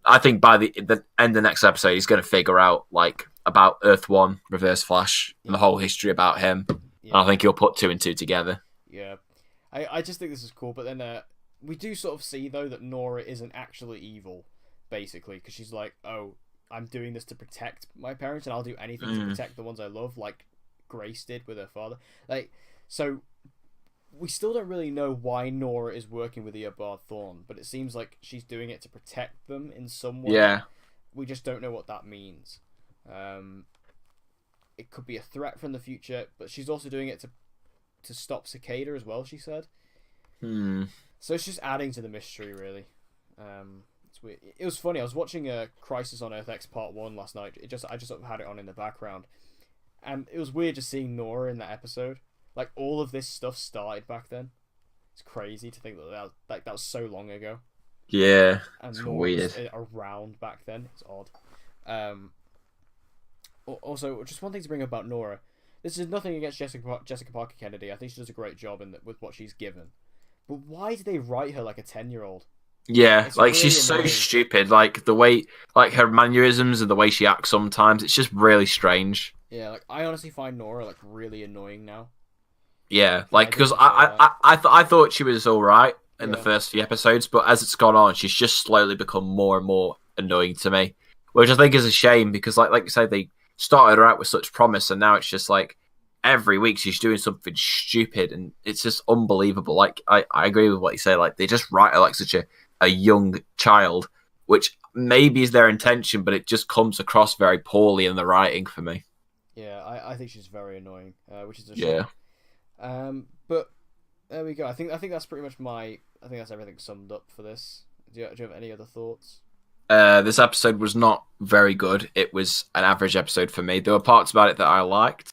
[SPEAKER 2] I think by the end of the next episode, he's going to figure out like about Earth 1 Reverse Flash and the whole history about him. And I think he'll put 2 and 2 together.
[SPEAKER 1] Yeah, I just think this is cool. But then we do sort of see though that Nora isn't actually evil, basically, because she's like, oh, I'm doing this to protect my parents, and I'll do anything to protect the ones I love, like Grace did with her father. Like, so we still don't really know why Nora is working with Eobard Thawne, but it seems like she's doing it to protect them in some way.
[SPEAKER 2] Yeah.
[SPEAKER 1] We just don't know what that means. It could be a threat from the future, but she's also doing it to stop Cicada as well, she said. So it's just adding to the mystery, really. It's weird. It was funny. I was watching Crisis on Earth X Part 1 last night. I just sort of had it on in the background. And it was weird just seeing Nora in that episode. Like, all of this stuff started back then. It's crazy to think that was so long ago.
[SPEAKER 2] Yeah,
[SPEAKER 1] and
[SPEAKER 2] it's
[SPEAKER 1] Nora
[SPEAKER 2] weird.
[SPEAKER 1] was around back then. It's odd. Also, just one thing to bring up about Nora. This is nothing against Jessica Parker Kennedy. I think she does a great job with what she's given. But why do they write her like a 10-year-old?
[SPEAKER 2] Yeah,
[SPEAKER 1] It's
[SPEAKER 2] like
[SPEAKER 1] really
[SPEAKER 2] she's so
[SPEAKER 1] annoying.
[SPEAKER 2] stupid. Like the way, like her mannerisms and the way she acts sometimes, it's just really strange.
[SPEAKER 1] Yeah, like I honestly find Nora like really annoying now.
[SPEAKER 2] Yeah,
[SPEAKER 1] I
[SPEAKER 2] like
[SPEAKER 1] did
[SPEAKER 2] because
[SPEAKER 1] just say that.
[SPEAKER 2] I thought she was all right in the
[SPEAKER 1] Yeah.
[SPEAKER 2] first few episodes, but as it's gone on, she's just slowly become more and more annoying to me, which I think is a shame because like you said, they started her out with such promise, and now it's just like every week she's doing something stupid, and it's just unbelievable. Like I agree with what you say. Like they just write her like such a young child, which maybe is their intention, but it just comes across very poorly in the writing for me.
[SPEAKER 1] Yeah, I think she's very annoying, which is a
[SPEAKER 2] Yeah.
[SPEAKER 1] shame. But there we go. I think that's pretty much I think that's everything summed up for this. Do you have any other thoughts?
[SPEAKER 2] This episode was not very good. It was an average episode for me. There were parts about it that I liked.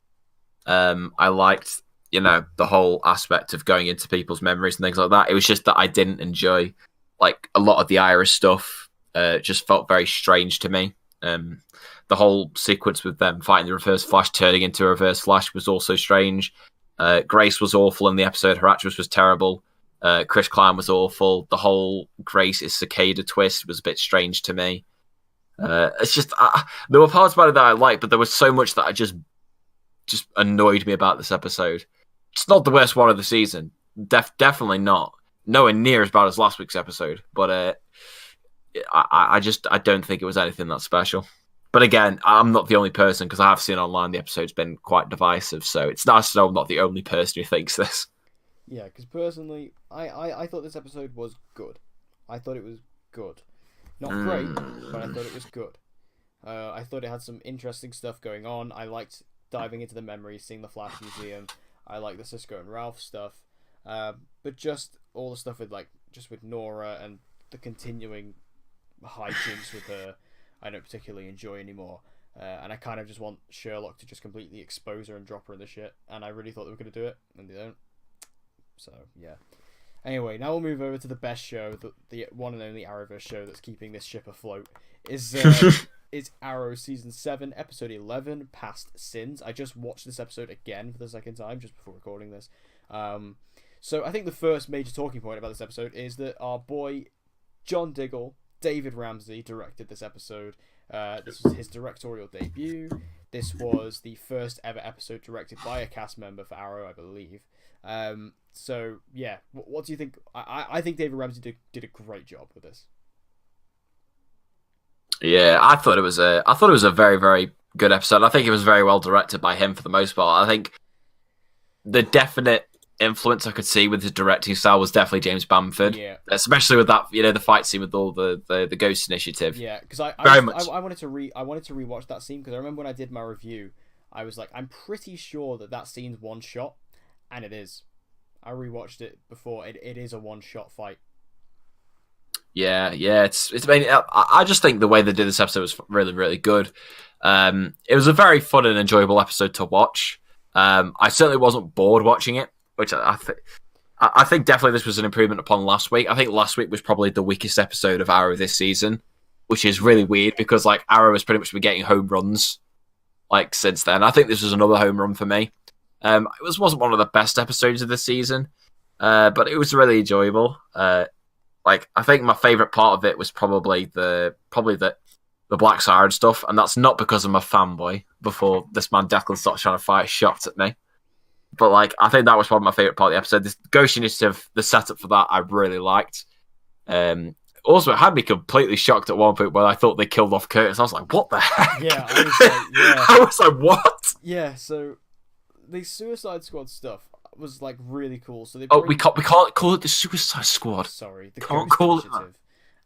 [SPEAKER 2] I liked, the whole aspect of going into people's memories and things like that. It was just that I didn't enjoy, like, a lot of the Irish stuff. Just felt very strange to me. The whole sequence with them fighting the Reverse Flash, turning into a Reverse Flash was also strange. Grace was awful in the episode. Her actress was terrible. Chris Klein was awful. The whole Grace is cicada twist was a bit strange to me. It's just there were parts about it that I liked, but there was so much that I just annoyed me about this episode. It's not the worst one of the season. Definitely not. Nowhere near as bad as last week's episode. But I don't think it was anything that special. But again, I'm not the only person because I have seen online the episode's been quite divisive. So it's nice to know I'm not the only person who thinks this.
[SPEAKER 1] Yeah, because personally, I thought this episode was good. I thought it was good. Not great, but I thought it was good. I thought it had some interesting stuff going on. I liked diving into the memories, seeing the Flash Museum. I liked the Cisco and Ralph stuff. But just all the stuff with with Nora and the continuing hijinks with her, I don't particularly enjoy anymore. And I kind of just want Sherlock to just completely expose her and drop her in the shit. And I really thought they were going to do it, and they don't. So, yeah. Anyway, now we'll move over to the best show, the one and only Arrowverse show that's keeping this ship afloat. Is Arrow Season 7, Episode 11, Past Sins. I just watched this episode again for the second time, just before recording this. So I think the first major talking point about this episode is that our boy, John Diggle, David Ramsey, directed this episode. This was his directorial debut. This was the first ever episode directed by a cast member for Arrow, I believe. So yeah, what do you think? I think David Ramsey did a great job with this.
[SPEAKER 2] Yeah, I thought it was a very, very good episode. I think it was very well directed by him for the most part. I think the definite influence I could see with his directing style was definitely James Bamford.
[SPEAKER 1] Yeah.
[SPEAKER 2] Especially with that, the fight scene with all the Ghost Initiative.
[SPEAKER 1] Yeah, because I wanted to rewatch that scene because I remember when I did my review, I was like, I'm pretty sure that scene's one shot, and it is. I rewatched it before. It is a one-shot fight.
[SPEAKER 2] Yeah. It's. I just think the way they did this episode was really, really good. It was a very fun and enjoyable episode to watch. I certainly wasn't bored watching it, which I think definitely this was an improvement upon last week. I think last week was probably the weakest episode of Arrow this season, which is really weird because like Arrow has pretty much been getting home runs like since then. I think this was another home run for me. It wasn't one of the best episodes of the season, but it was really enjoyable. I think my favorite part of it was probably the Black Siren stuff, and that's not because I'm a fanboy. Before this man Declan starts trying to fire shots at me, but I think that was probably my favorite part of the episode. This Ghost Initiative, the setup for that, I really liked. Also, it had me completely shocked at one point when I thought they killed off Curtis. I was like, "What the heck?"
[SPEAKER 1] Yeah, I
[SPEAKER 2] I was like, "What?"
[SPEAKER 1] Yeah, so the Suicide Squad stuff was really cool. So
[SPEAKER 2] we can't call it the Suicide Squad.
[SPEAKER 1] Sorry, the
[SPEAKER 2] Can't
[SPEAKER 1] Ghost
[SPEAKER 2] call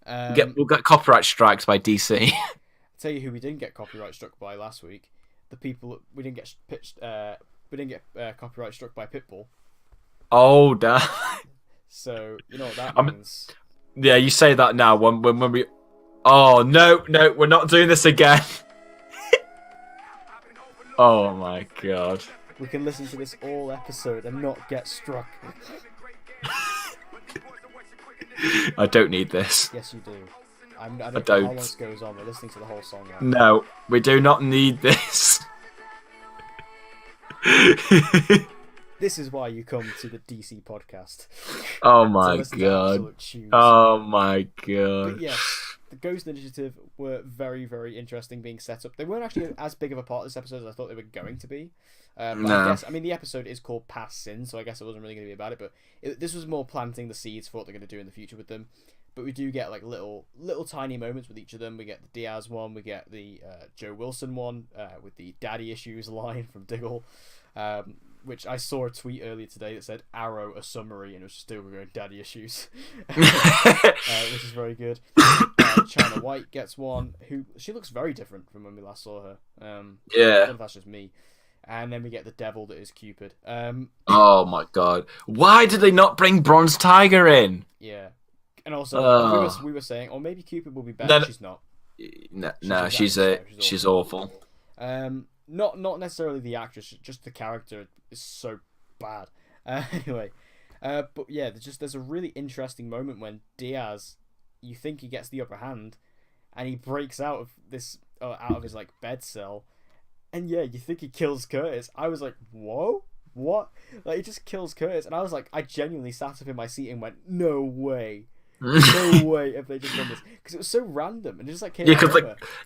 [SPEAKER 1] Initiative.
[SPEAKER 2] We'll get copyright strikes by DC.
[SPEAKER 1] I'll tell you who we didn't get copyright struck by last week. The people we didn't get copyright struck by Pitbull.
[SPEAKER 2] Oh damn!
[SPEAKER 1] So you know what that means.
[SPEAKER 2] Yeah, you say that now. When we. Oh no, we're not doing this again. Oh my god.
[SPEAKER 1] We can listen to this all episode and not get struck.
[SPEAKER 2] I don't need this.
[SPEAKER 1] Yes, you do. I don't
[SPEAKER 2] I
[SPEAKER 1] know how
[SPEAKER 2] don't.
[SPEAKER 1] long this goes on. We're listening to the whole song now.
[SPEAKER 2] No, we do not need this.
[SPEAKER 1] This is why you come to the DC podcast.
[SPEAKER 2] Oh
[SPEAKER 1] To
[SPEAKER 2] my
[SPEAKER 1] listen to
[SPEAKER 2] god.
[SPEAKER 1] absolute tunes.
[SPEAKER 2] Oh my
[SPEAKER 1] But
[SPEAKER 2] god.
[SPEAKER 1] yes, the Ghost Initiative were very, very interesting being set up. They weren't actually as big of a part of this episode as I thought they were going to be. But
[SPEAKER 2] No.
[SPEAKER 1] I mean, the episode is called Past Sin, so I guess it wasn't really going to be about it. But this was more planting the seeds for what they're going to do in the future with them. But we do get like little tiny moments with each of them. We get the Diaz one, we get the Joe Wilson one with the daddy issues line from Diggle. Which I saw a tweet earlier today that said Arrow a summary, and it was just still going daddy issues, which is very good. China White gets one. She looks very different from when we last saw her. I don't know if that's just me. And then we get the devil that is Cupid.
[SPEAKER 2] Oh my god. Why did they not bring Bronze Tiger in?
[SPEAKER 1] Yeah. And also, we were saying, or maybe Cupid will be better. She's not.
[SPEAKER 2] No, she's awful.
[SPEAKER 1] Not necessarily the actress, just the character is so bad. Anyway, but yeah, there's a really interesting moment when Diaz, you think he gets the upper hand, and he breaks out of his like bed cell, and yeah, you think he kills Curtis. I was like, whoa, what? Like he just kills Curtis, and I was like, I genuinely sat up in my seat and went, no way. No way have they just done this, because it was so random and it just like came out of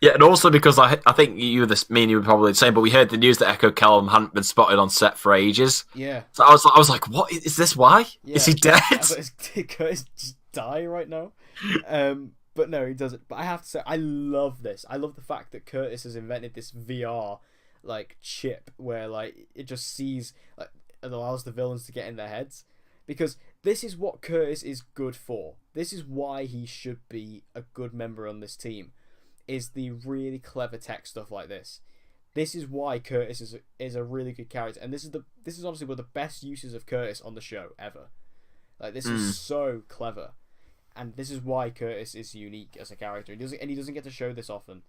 [SPEAKER 2] and also because I think me and you were probably the same, but we heard the news that Echo Kellum hadn't been spotted on set for ages.
[SPEAKER 1] Yeah.
[SPEAKER 2] So I was like, what is this? Why is he dead?
[SPEAKER 1] Did Curtis just die right now? But no, he doesn't. But I have to say, I love this. I love the fact that Curtis has invented this VR like chip where like it just sees like it allows the villains to get in their heads, because this is what Curtis is good for. This is why he should be a good member on this team, is the really clever tech stuff like this. This is why Curtis is a really good character, and this is honestly one of the best uses of Curtis on the show ever. Like this is so clever, and this is why Curtis is unique as a character. He doesn't get to show this often,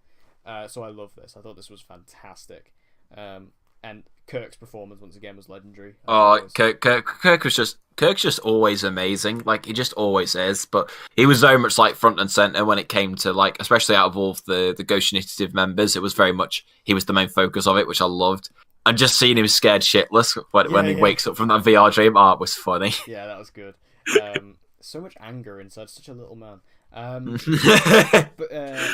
[SPEAKER 1] so I love this. I thought this was fantastic, and Kirk's performance once again was legendary.
[SPEAKER 2] Kirk's just always amazing. Like he just always is. But he was very much like front and center when it came to like, especially out of all of the Ghost Initiative members, it was very much he was the main focus of it, which I loved. And just seeing him scared shitless when he wakes up from that VR dream, was funny.
[SPEAKER 1] Yeah, that was good. So much anger inside such a little man.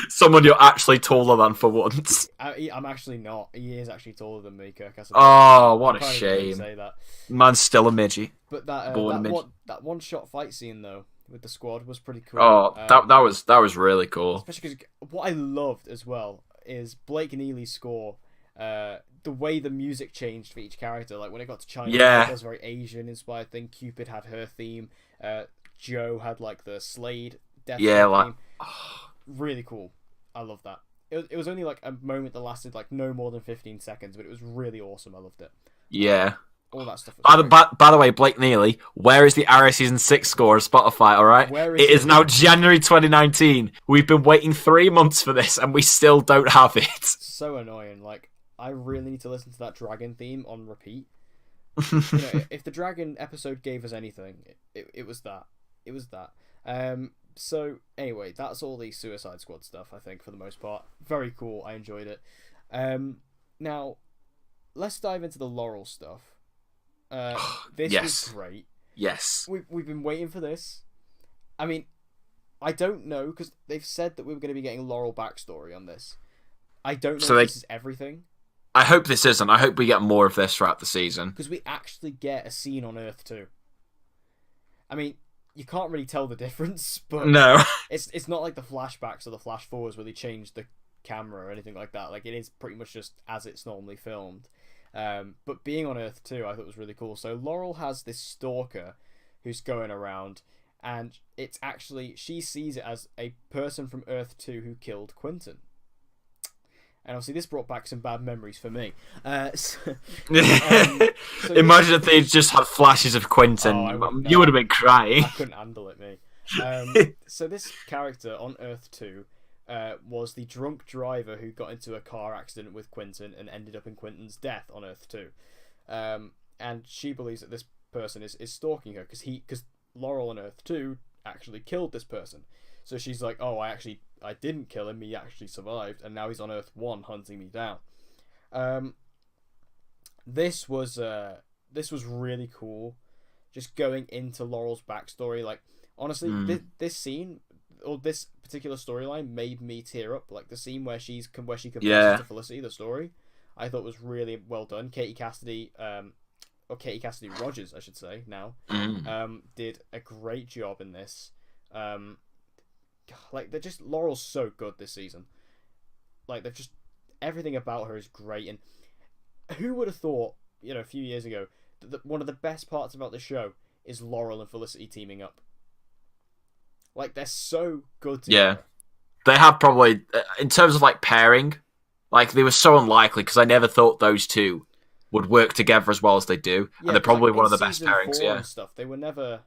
[SPEAKER 2] Someone you're actually taller than for once.
[SPEAKER 1] I'm actually not. He is actually taller than me, Kirk.
[SPEAKER 2] What a shame.
[SPEAKER 1] Say that.
[SPEAKER 2] Man's still a midget.
[SPEAKER 1] But that one shot fight scene though with the squad was pretty cool.
[SPEAKER 2] That was really cool.
[SPEAKER 1] Especially because what I loved as well is Blake Neely's score. The way the music changed for each character, like when it got to China, it was a very Asian inspired thing. Cupid had her theme. Joe had like the Slade death theme. Really cool. I love that. It was only like a moment that lasted like no more than 15 seconds, but it was really awesome. I loved it.
[SPEAKER 2] Yeah.
[SPEAKER 1] All that stuff.
[SPEAKER 2] By the way, Blake Neely, where is the Arrow Season 6 score on Spotify, alright? It is now January 2019. We've been waiting 3 months for this, and we still don't have it.
[SPEAKER 1] So annoying. Like, I really need to listen to that Dragon theme on repeat. If the Dragon episode gave us anything, it was that. It was that. So, anyway, that's all the Suicide Squad stuff, I think, for the most part. Very cool. I enjoyed it. Now, let's dive into the Laurel stuff. This was great.
[SPEAKER 2] Yes.
[SPEAKER 1] We've been waiting for this. I mean, I don't know, because they've said that we were going to be getting Laurel backstory on this. I don't know if this is everything.
[SPEAKER 2] I hope this isn't. I hope we get more of this throughout the season.
[SPEAKER 1] Because we actually get a scene on Earth too. I mean, you can't really tell the difference, but
[SPEAKER 2] no,
[SPEAKER 1] it's not like the flashbacks or the flash forwards where they change the camera or anything like that. Like, it is pretty much just as it's normally filmed. But being on Earth 2, I thought was really cool. So Laurel has this stalker who's going around, and it's actually, she sees it as a person from Earth 2 who killed Quentin. And obviously this brought back some bad memories for me.
[SPEAKER 2] Imagine if they just had flashes of Quentin. You would have been crying.
[SPEAKER 1] I couldn't handle it, me. So this character on Earth 2 was the drunk driver who got into a car accident with Quentin and ended up in Quentin's death on Earth 2. And she believes that this person is stalking her because Laurel on Earth 2 actually killed this person. So she's like, oh, I didn't kill him. He actually survived, and now he's on Earth 1 hunting me down. This was really cool. Just going into Laurel's backstory, like honestly, this scene or this particular storyline made me tear up. Like the scene where she confesses to Felicity the story, I thought was really well done. Katie Cassidy Rogers, I should say now, did a great job in this. Like Laurel's so good this season. Like they're just everything about her is great, and who would have thought, a few years ago, that one of the best parts about the show is Laurel and Felicity teaming up. Like they're so good together.
[SPEAKER 2] Yeah, they have probably in terms of like pairing, like they were so unlikely because I never thought those two would work together as well as they do, and they're probably one of the best pairings. Yeah,
[SPEAKER 1] and stuff. They were never.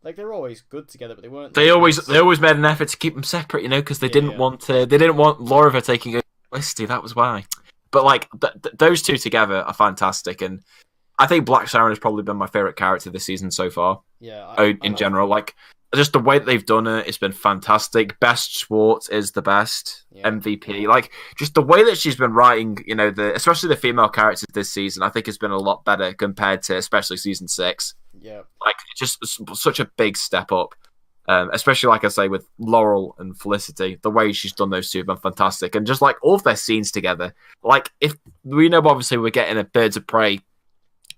[SPEAKER 1] Like they were always good together, but they weren't.
[SPEAKER 2] They always made an effort to keep them separate, because they didn't want they didn't want Laura taking a Felicity. That was why. But like those two together are fantastic, and I think Black Siren has probably been my favorite character this season so far.
[SPEAKER 1] Yeah,
[SPEAKER 2] in general, like just the way that they've done it, it's been fantastic. Best Schwartz is the best MVP. Like just the way that she's been writing, especially the female characters this season, I think has been a lot better compared to especially season 6.
[SPEAKER 1] Yeah,
[SPEAKER 2] like just such a big step up, especially like I say with Laurel and Felicity. The way she's done those two have been fantastic, and just like all of their scenes together. Like if we know, obviously we're getting a Birds of Prey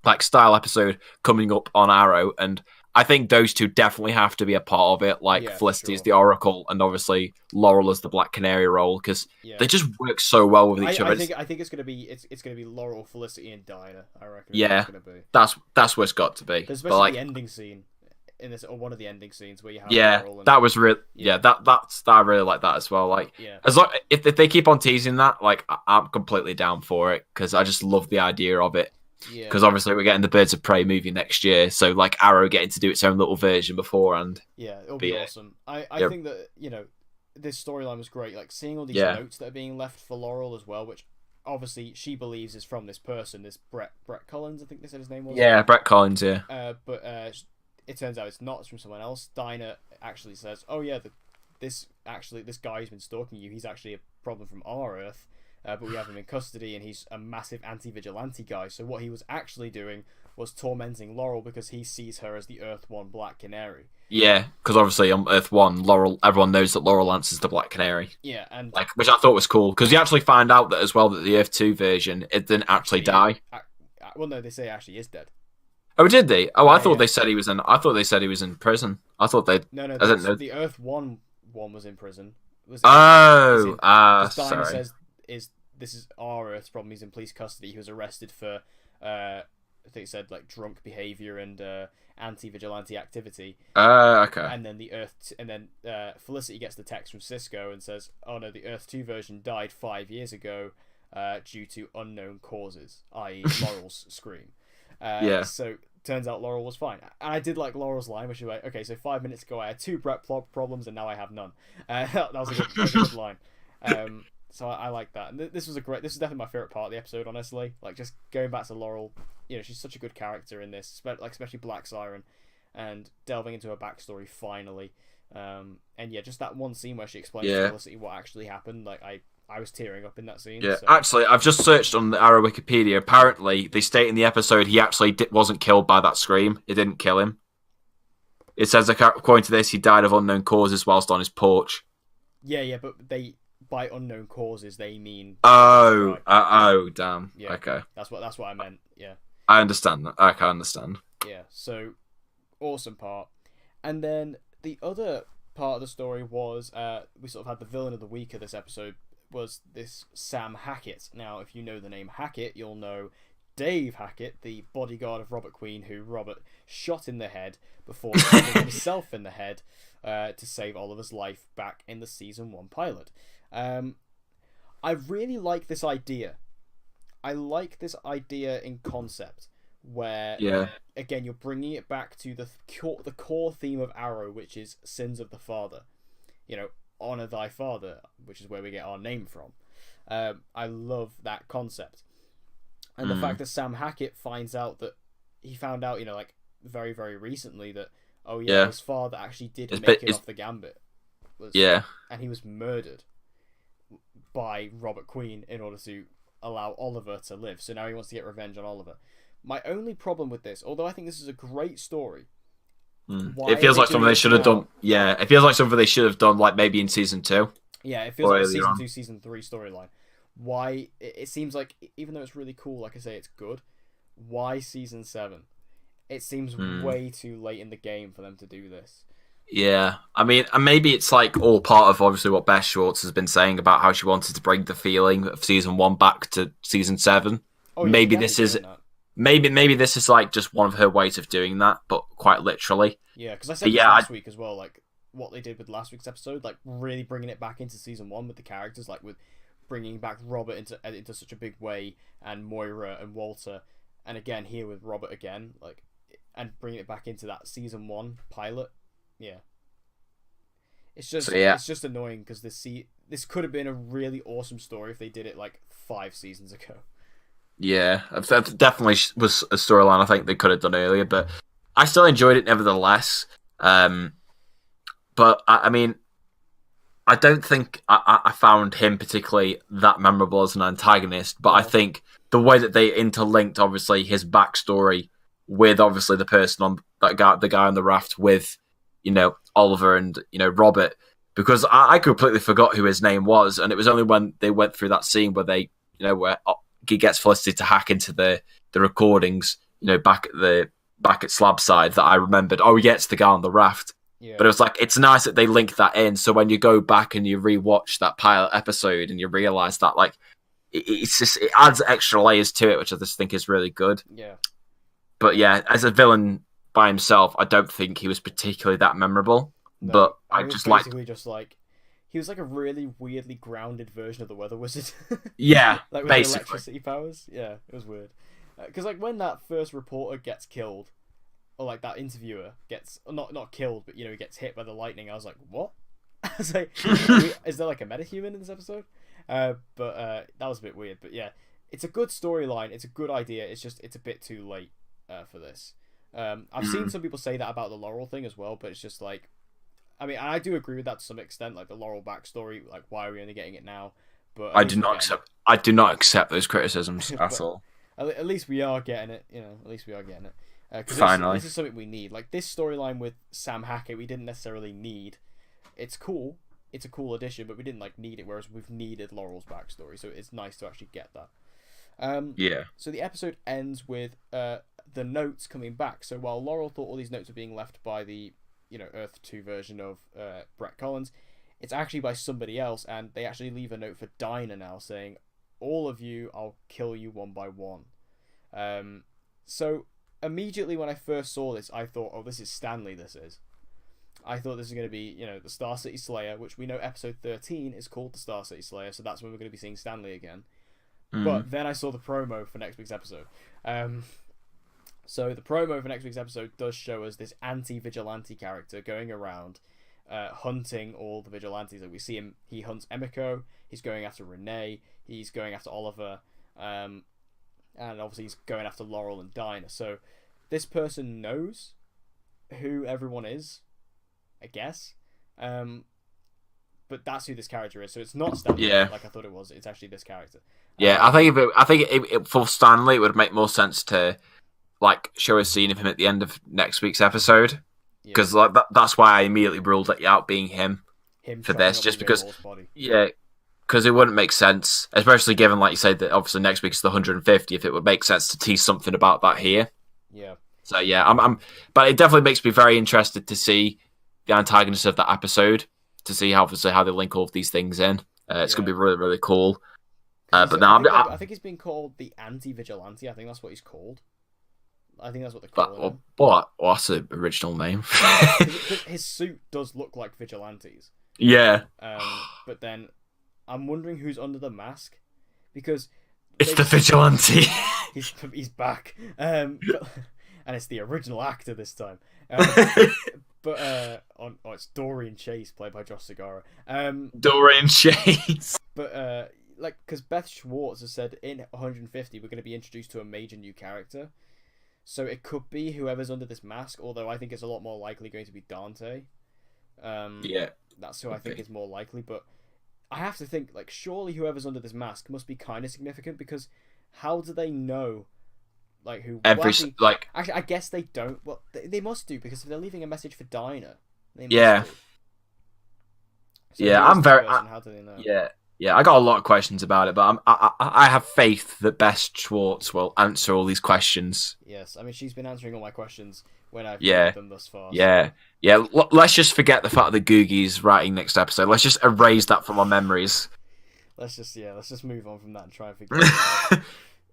[SPEAKER 2] like style episode coming up on Arrow, and I think those two definitely have to be a part of it. Like Felicity is the Oracle, and obviously Laurel is the Black Canary role because they just work so well with each other.
[SPEAKER 1] I think it's gonna be Laurel, Felicity, and Dinah. I reckon.
[SPEAKER 2] Yeah,
[SPEAKER 1] it's gonna be.
[SPEAKER 2] That's where it's got to be.
[SPEAKER 1] There's especially the ending scene in this, or one of the ending scenes where you have Laurel and,
[SPEAKER 2] that was real. That's I really like that as well. Like as long if they keep on teasing that, like I'm completely down for it because I just love the idea of it. Because obviously we're getting the Birds of Prey movie next year, so like Arrow getting to do its own little version beforehand.
[SPEAKER 1] Yeah, it'll be awesome. I think that this storyline was great. Like seeing all these notes that are being left for Laurel as well, which obviously she believes is from this person, this Brett Collins, I think they said his name was.
[SPEAKER 2] Yeah, Brett Collins. Yeah.
[SPEAKER 1] But it turns out it's not. It's from someone else. Dinah actually says, "Oh yeah, this guy who's been stalking you. He's actually a problem from our Earth." But we have him in custody, and he's a massive anti-vigilante guy. So what he was actually doing was tormenting Laurel because he sees her as the Earth 1 Black Canary.
[SPEAKER 2] Yeah, because obviously on Earth 1, everyone knows that Laurel Lance is the Black Canary.
[SPEAKER 1] Yeah, and
[SPEAKER 2] which I thought was cool because you actually find out that as well that the Earth 2 version it didn't actually die.
[SPEAKER 1] Well, no, they say he actually is dead.
[SPEAKER 2] Oh, did they? Oh, I thought they said he was in. I thought they said he was in prison. I thought they.
[SPEAKER 1] No.
[SPEAKER 2] I didn't know.
[SPEAKER 1] The Earth 1 was in prison.
[SPEAKER 2] Sorry.
[SPEAKER 1] Says this is our Earth's problem. He's in police custody. He was arrested for I think it said like drunk behavior and anti-vigilante activity.
[SPEAKER 2] Okay.
[SPEAKER 1] And then Felicity gets the text from Cisco and says, "Oh no, the Earth 2 version died 5 years ago due to unknown causes, i.e. Laurel's scream." So turns out Laurel was fine. And I did like Laurel's line, where she was like, "Okay, so 5 minutes ago I had 2 Brett problems and now I have none." That was a good line. So I like that. And this is definitely my favorite part of the episode, honestly. Like just going back to Laurel, she's such a good character in this, like especially Black Siren, and delving into her backstory finally. And just that one scene where she explains to Felicity what actually happened. Like I was tearing up in that scene.
[SPEAKER 2] Yeah, so. Actually, I've just searched on the Arrow Wikipedia. Apparently, they state in the episode he actually wasn't killed by that scream. It didn't kill him. It says, according to this, he died of unknown causes whilst on his porch.
[SPEAKER 1] Yeah, but by unknown causes they mean.
[SPEAKER 2] Damn.
[SPEAKER 1] Yeah,
[SPEAKER 2] okay.
[SPEAKER 1] That's what I meant. Yeah.
[SPEAKER 2] I understand that. I can understand.
[SPEAKER 1] Yeah. So, awesome part, and then the other part of the story was we sort of had the villain of the week of this episode was this Sam Hackett. Now, if you know the name Hackett, you'll know Dave Hackett, the bodyguard of Robert Queen, who Robert shot in the head before shooting himself in the head to save Oliver's life back in the season 1 pilot. I really like this idea. I like this idea in concept, where again you're bringing it back to the core theme of Arrow, which is sins of the father. Honor thy father, which is where we get our name from. I love that concept, and the fact that Sam Hackett found out, like very very recently, that his father actually did make it off the Gambit. and he was murdered by Robert Queen in order to allow Oliver to live. So now he wants to get revenge on Oliver. My only problem with this, although I think this is a great story,
[SPEAKER 2] it feels like something they should have done. Yeah, it feels like something they should have done, like maybe in season 2.
[SPEAKER 1] Yeah, it feels like a season 2, season 3 storyline. Why? It seems like, even though it's really cool, like I say, it's good. Why season 7? It seems way too late in the game for them to do this.
[SPEAKER 2] Yeah, I mean, and maybe it's like all part of obviously what Beth Schwartz has been saying about how she wanted to bring the feeling of season 1 back to season 7.
[SPEAKER 1] Oh, yeah,
[SPEAKER 2] maybe this is maybe this is like just one of her ways of doing that, but quite literally.
[SPEAKER 1] Yeah, because I said last week as well, like what they did with last week's episode, like really bringing it back into season 1 with the characters, like with bringing back Robert into such a big way, and Moira and Walter, and again here with Robert again, like, and bringing it back into that season 1 pilot. Yeah, it's just annoying because this could have been a really awesome story if they did it like 5 seasons ago.
[SPEAKER 2] Yeah, that definitely was a storyline I think they could have done earlier, but I still enjoyed it nevertheless. But I mean, I don't think I found him particularly that memorable as an antagonist, but I think the way that they interlinked, obviously, his backstory with obviously the person on the guy on the raft with, Oliver and, Robert, because I completely forgot who his name was, and it was only when they went through that scene where they, where he gets Felicity to hack into the recordings, back at Slabside, that I remembered, oh yeah, it's the guy on the raft.
[SPEAKER 1] Yeah.
[SPEAKER 2] But it was like, it's nice that they link that in, so when you go back and you rewatch that pilot episode and you realise that, like, it adds extra layers to it, which I just think is really good.
[SPEAKER 1] Yeah.
[SPEAKER 2] But yeah, as a villain by himself, I don't think he was particularly that memorable. No, but I just like
[SPEAKER 1] he was like a really weirdly grounded version of the Weather Wizard.
[SPEAKER 2] Yeah,
[SPEAKER 1] like with
[SPEAKER 2] basically.
[SPEAKER 1] Electricity powers. Yeah, it was weird. Because like when that first reporter gets killed, or like that interviewer gets not killed, but he gets hit by the lightning, I was like, what? I was like, is there like a metahuman in this episode? But that was a bit weird. But yeah, it's a good storyline. It's a good idea. It's just it's a bit too late for this. I've seen some people say that about the Laurel thing as well, but it's just like, I mean, I do agree with that to some extent. Like the Laurel backstory, like why are we only getting it now? But I do
[SPEAKER 2] not accept those criticisms at all.
[SPEAKER 1] At least we are getting it. At least we are getting it.
[SPEAKER 2] Finally,
[SPEAKER 1] this is something we need. Like this storyline with Sam Hackett, we didn't necessarily need. It's cool. It's a cool addition, but we didn't need it. Whereas we've needed Laurel's backstory, so it's nice to actually get that.
[SPEAKER 2] Yeah.
[SPEAKER 1] So the episode ends with the notes coming back. So while Laurel thought all these notes were being left by the Earth 2 version of Brett Collins, it's actually by somebody else, and they actually leave a note for Dinah now saying, "All of you, I'll kill you one by one." So immediately when I first saw this, I thought, "Oh, this is Stanley. I thought this was going to be, the Star City Slayer, which we know episode 13 is called the Star City Slayer, so that's when we're going to be seeing Stanley again." But then I saw the promo for next week's episode. So the promo for next week's episode does show us this anti-vigilante character going around hunting all the vigilantes. Like we see him, he hunts Emiko, he's going after Renee, he's going after Oliver, and obviously he's going after Laurel and Dinah. So this person knows who everyone is, I guess. But that's who this character is. So it's not Stanley, like I thought it was. It's actually this character.
[SPEAKER 2] Yeah, I think for Stanley, it would make more sense to like show a scene of him at the end of next week's episode, because like that's why I immediately ruled it out being him for this, just because because it wouldn't make sense, especially given like you said that obviously next week's the 150th. It would make sense to tease something about that here.
[SPEAKER 1] Yeah.
[SPEAKER 2] So yeah, but it definitely makes me very interested to see the antagonist of that episode, to see how they link all of these things in. It's going to be really, really cool. But now
[SPEAKER 1] I think he's been called the Anti-Vigilante. I think that's what he's called. I think that's what they're calling him.
[SPEAKER 2] What? What's the original name?
[SPEAKER 1] His suit does look like vigilantes.
[SPEAKER 2] Yeah.
[SPEAKER 1] But then I'm wondering who's under the mask, because
[SPEAKER 2] it's the vigilante.
[SPEAKER 1] He's back. And it's the original actor this time. But it's Dorian Chase, played by Josh Segarra.
[SPEAKER 2] Dorian Chase.
[SPEAKER 1] But because Beth Schwartz has said in 150 we're going to be introduced to a major new character, so it could be whoever's under this mask. Although I think it's a lot more likely going to be Dante,
[SPEAKER 2] Yeah.
[SPEAKER 1] That's who I think is more likely. But I have to think, like, surely whoever's under this mask must be kind of significant, because how do they know, like, who? Actually, I guess they don't. Well, they must do, because if they're leaving a message for Dinah, they must do. So
[SPEAKER 2] yeah, I'm very.
[SPEAKER 1] How do they know?
[SPEAKER 2] Yeah, I got a lot of questions about it, but I have faith that Bess Schwartz will answer all these questions.
[SPEAKER 1] Yes, I mean, she's been answering all my questions when I've read them thus far.
[SPEAKER 2] Yeah, yeah. Let's just forget the fact that Googie's writing next episode. Let's just erase that from our memories.
[SPEAKER 1] Let's just move on from that and try and figure it out.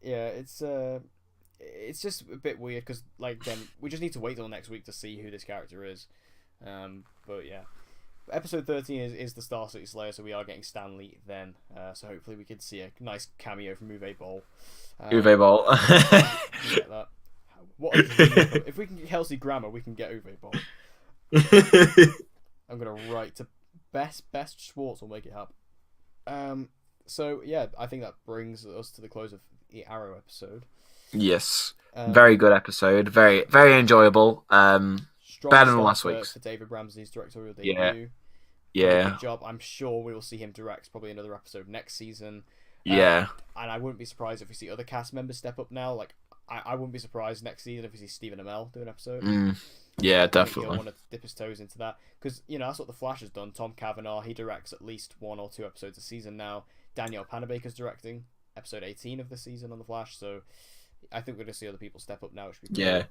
[SPEAKER 1] Yeah, it's just a bit weird, because, like, then we just need to wait till next week to see who this character is. But yeah. Episode 13 is the Star City Slayer, so we are getting Stanley then. So hopefully we can see a nice cameo from Uwe Boll.
[SPEAKER 2] Uwe Boll.
[SPEAKER 1] Get that. If we can get Kelsey Grammer, we can get Uwe Boll. I'm gonna write to Best Schwartz will make it happen. So yeah, I think that brings us to the close of the Arrow episode.
[SPEAKER 2] Yes, very good episode. Very very enjoyable. Better than last week's.
[SPEAKER 1] For David Ramsey's directorial debut.
[SPEAKER 2] Yeah.
[SPEAKER 1] Good job. I'm sure we will see him direct probably another episode next season.
[SPEAKER 2] Yeah.
[SPEAKER 1] And I wouldn't be surprised if we see other cast members step up now. Like, I wouldn't be surprised next season if we see Stephen Amell do an episode.
[SPEAKER 2] Yeah, definitely.
[SPEAKER 1] He'll want to dip his toes into that. Because, that's what The Flash has done. Tom Cavanaugh, he directs at least 1 or 2 episodes a season now. Danielle Panabaker's directing episode 18 of the season on The Flash. So I think we're going to see other people step up now, which would be cool.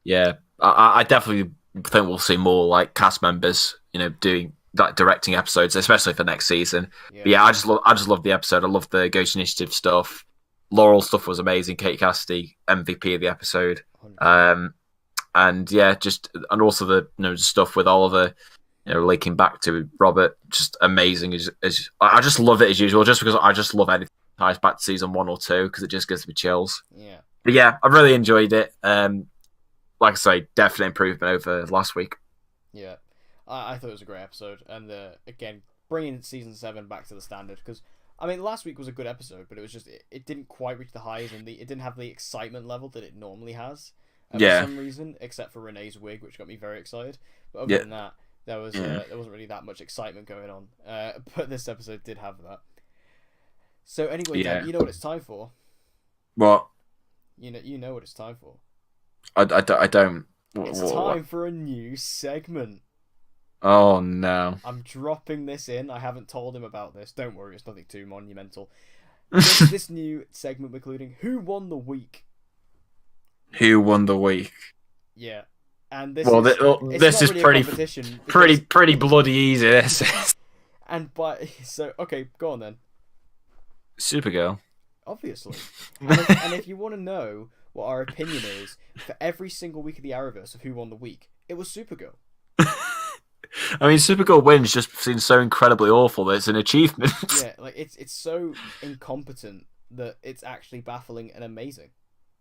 [SPEAKER 2] Yeah, I definitely think we'll see more, like, cast members, doing that, directing episodes, especially for next season. Yeah, I just love the episode. I love the Ghost Initiative stuff. Laurel stuff was amazing. Kate Cassidy, MVP of the episode. 100%. And yeah, and also the stuff with Oliver, linking back to Robert, just amazing. I just love it as usual, just because I just love anything that ties back to season 1 or 2, because it just gives me chills.
[SPEAKER 1] Yeah,
[SPEAKER 2] but yeah, I really enjoyed it. Like I say, definite improvement over last week.
[SPEAKER 1] Yeah, I thought it was a great episode, and again, bringing season 7 back to the standard, because I mean, last week was a good episode, but it was just it didn't quite reach the highs, and it didn't have the excitement level that it normally has. For some reason, except for Renee's wig, which got me very excited. But other than that, there wasn't really that much excitement going on. But this episode did have that. So anyway, Dan, you know what it's time for?
[SPEAKER 2] What?
[SPEAKER 1] You know what it's time for.
[SPEAKER 2] I don't.
[SPEAKER 1] It's time for a new segment.
[SPEAKER 2] Oh no!
[SPEAKER 1] I'm dropping this in. I haven't told him about this. Don't worry, it's nothing too monumental. This new segment including Who Won the Week.
[SPEAKER 2] Who won the week?
[SPEAKER 1] Yeah, and this
[SPEAKER 2] this is pretty bloody easy. This is.
[SPEAKER 1] Okay, go on then.
[SPEAKER 2] Supergirl.
[SPEAKER 1] Obviously, and if you want to know what our opinion is for every single week of the Arrowverse of Who Won the Week, it was Supergirl.
[SPEAKER 2] I mean, Supergirl wins just seems so incredibly awful that it's an achievement.
[SPEAKER 1] Yeah, like it's so incompetent that it's actually baffling and amazing.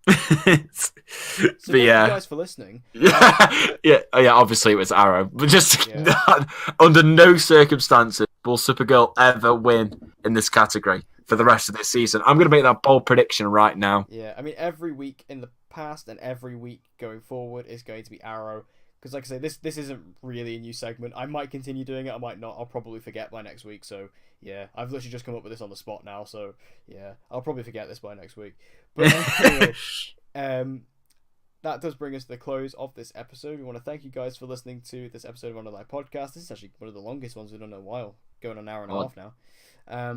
[SPEAKER 1] Thank you guys for listening.
[SPEAKER 2] Yeah, obviously it was Arrow, but just under no circumstances will Supergirl ever win in this category for the rest of this season. I'm going to make that bold prediction right now.
[SPEAKER 1] Yeah, I mean, every week in the past and every week going forward is going to be Arrow. Because, like I say, this isn't really a new segment. I might continue doing it, I might not. I'll probably forget by next week. So, yeah, I've literally just come up with this on the spot now. So, yeah, I'll probably forget this by next week. But anyway, that does bring us to the close of this episode. We want to thank you guys for listening to this episode of Underline Podcast. This is actually one of the longest ones we've done in a while, going on an hour and a half now.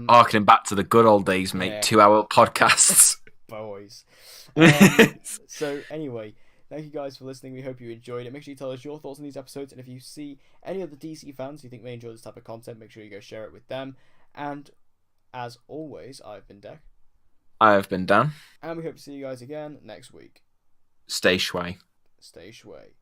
[SPEAKER 2] Harkening back to the good old days, mate. 2-hour podcasts.
[SPEAKER 1] Boys. So, anyway, thank you guys for listening. We hope you enjoyed it. Make sure you tell us your thoughts on these episodes. And if you see any other DC fans who think may enjoy this type of content, make sure you go share it with them. And as always, I've been Deck.
[SPEAKER 2] I have been Dan.
[SPEAKER 1] And we hope to see you guys again next week.
[SPEAKER 2] Stay shway.
[SPEAKER 1] Stay shway.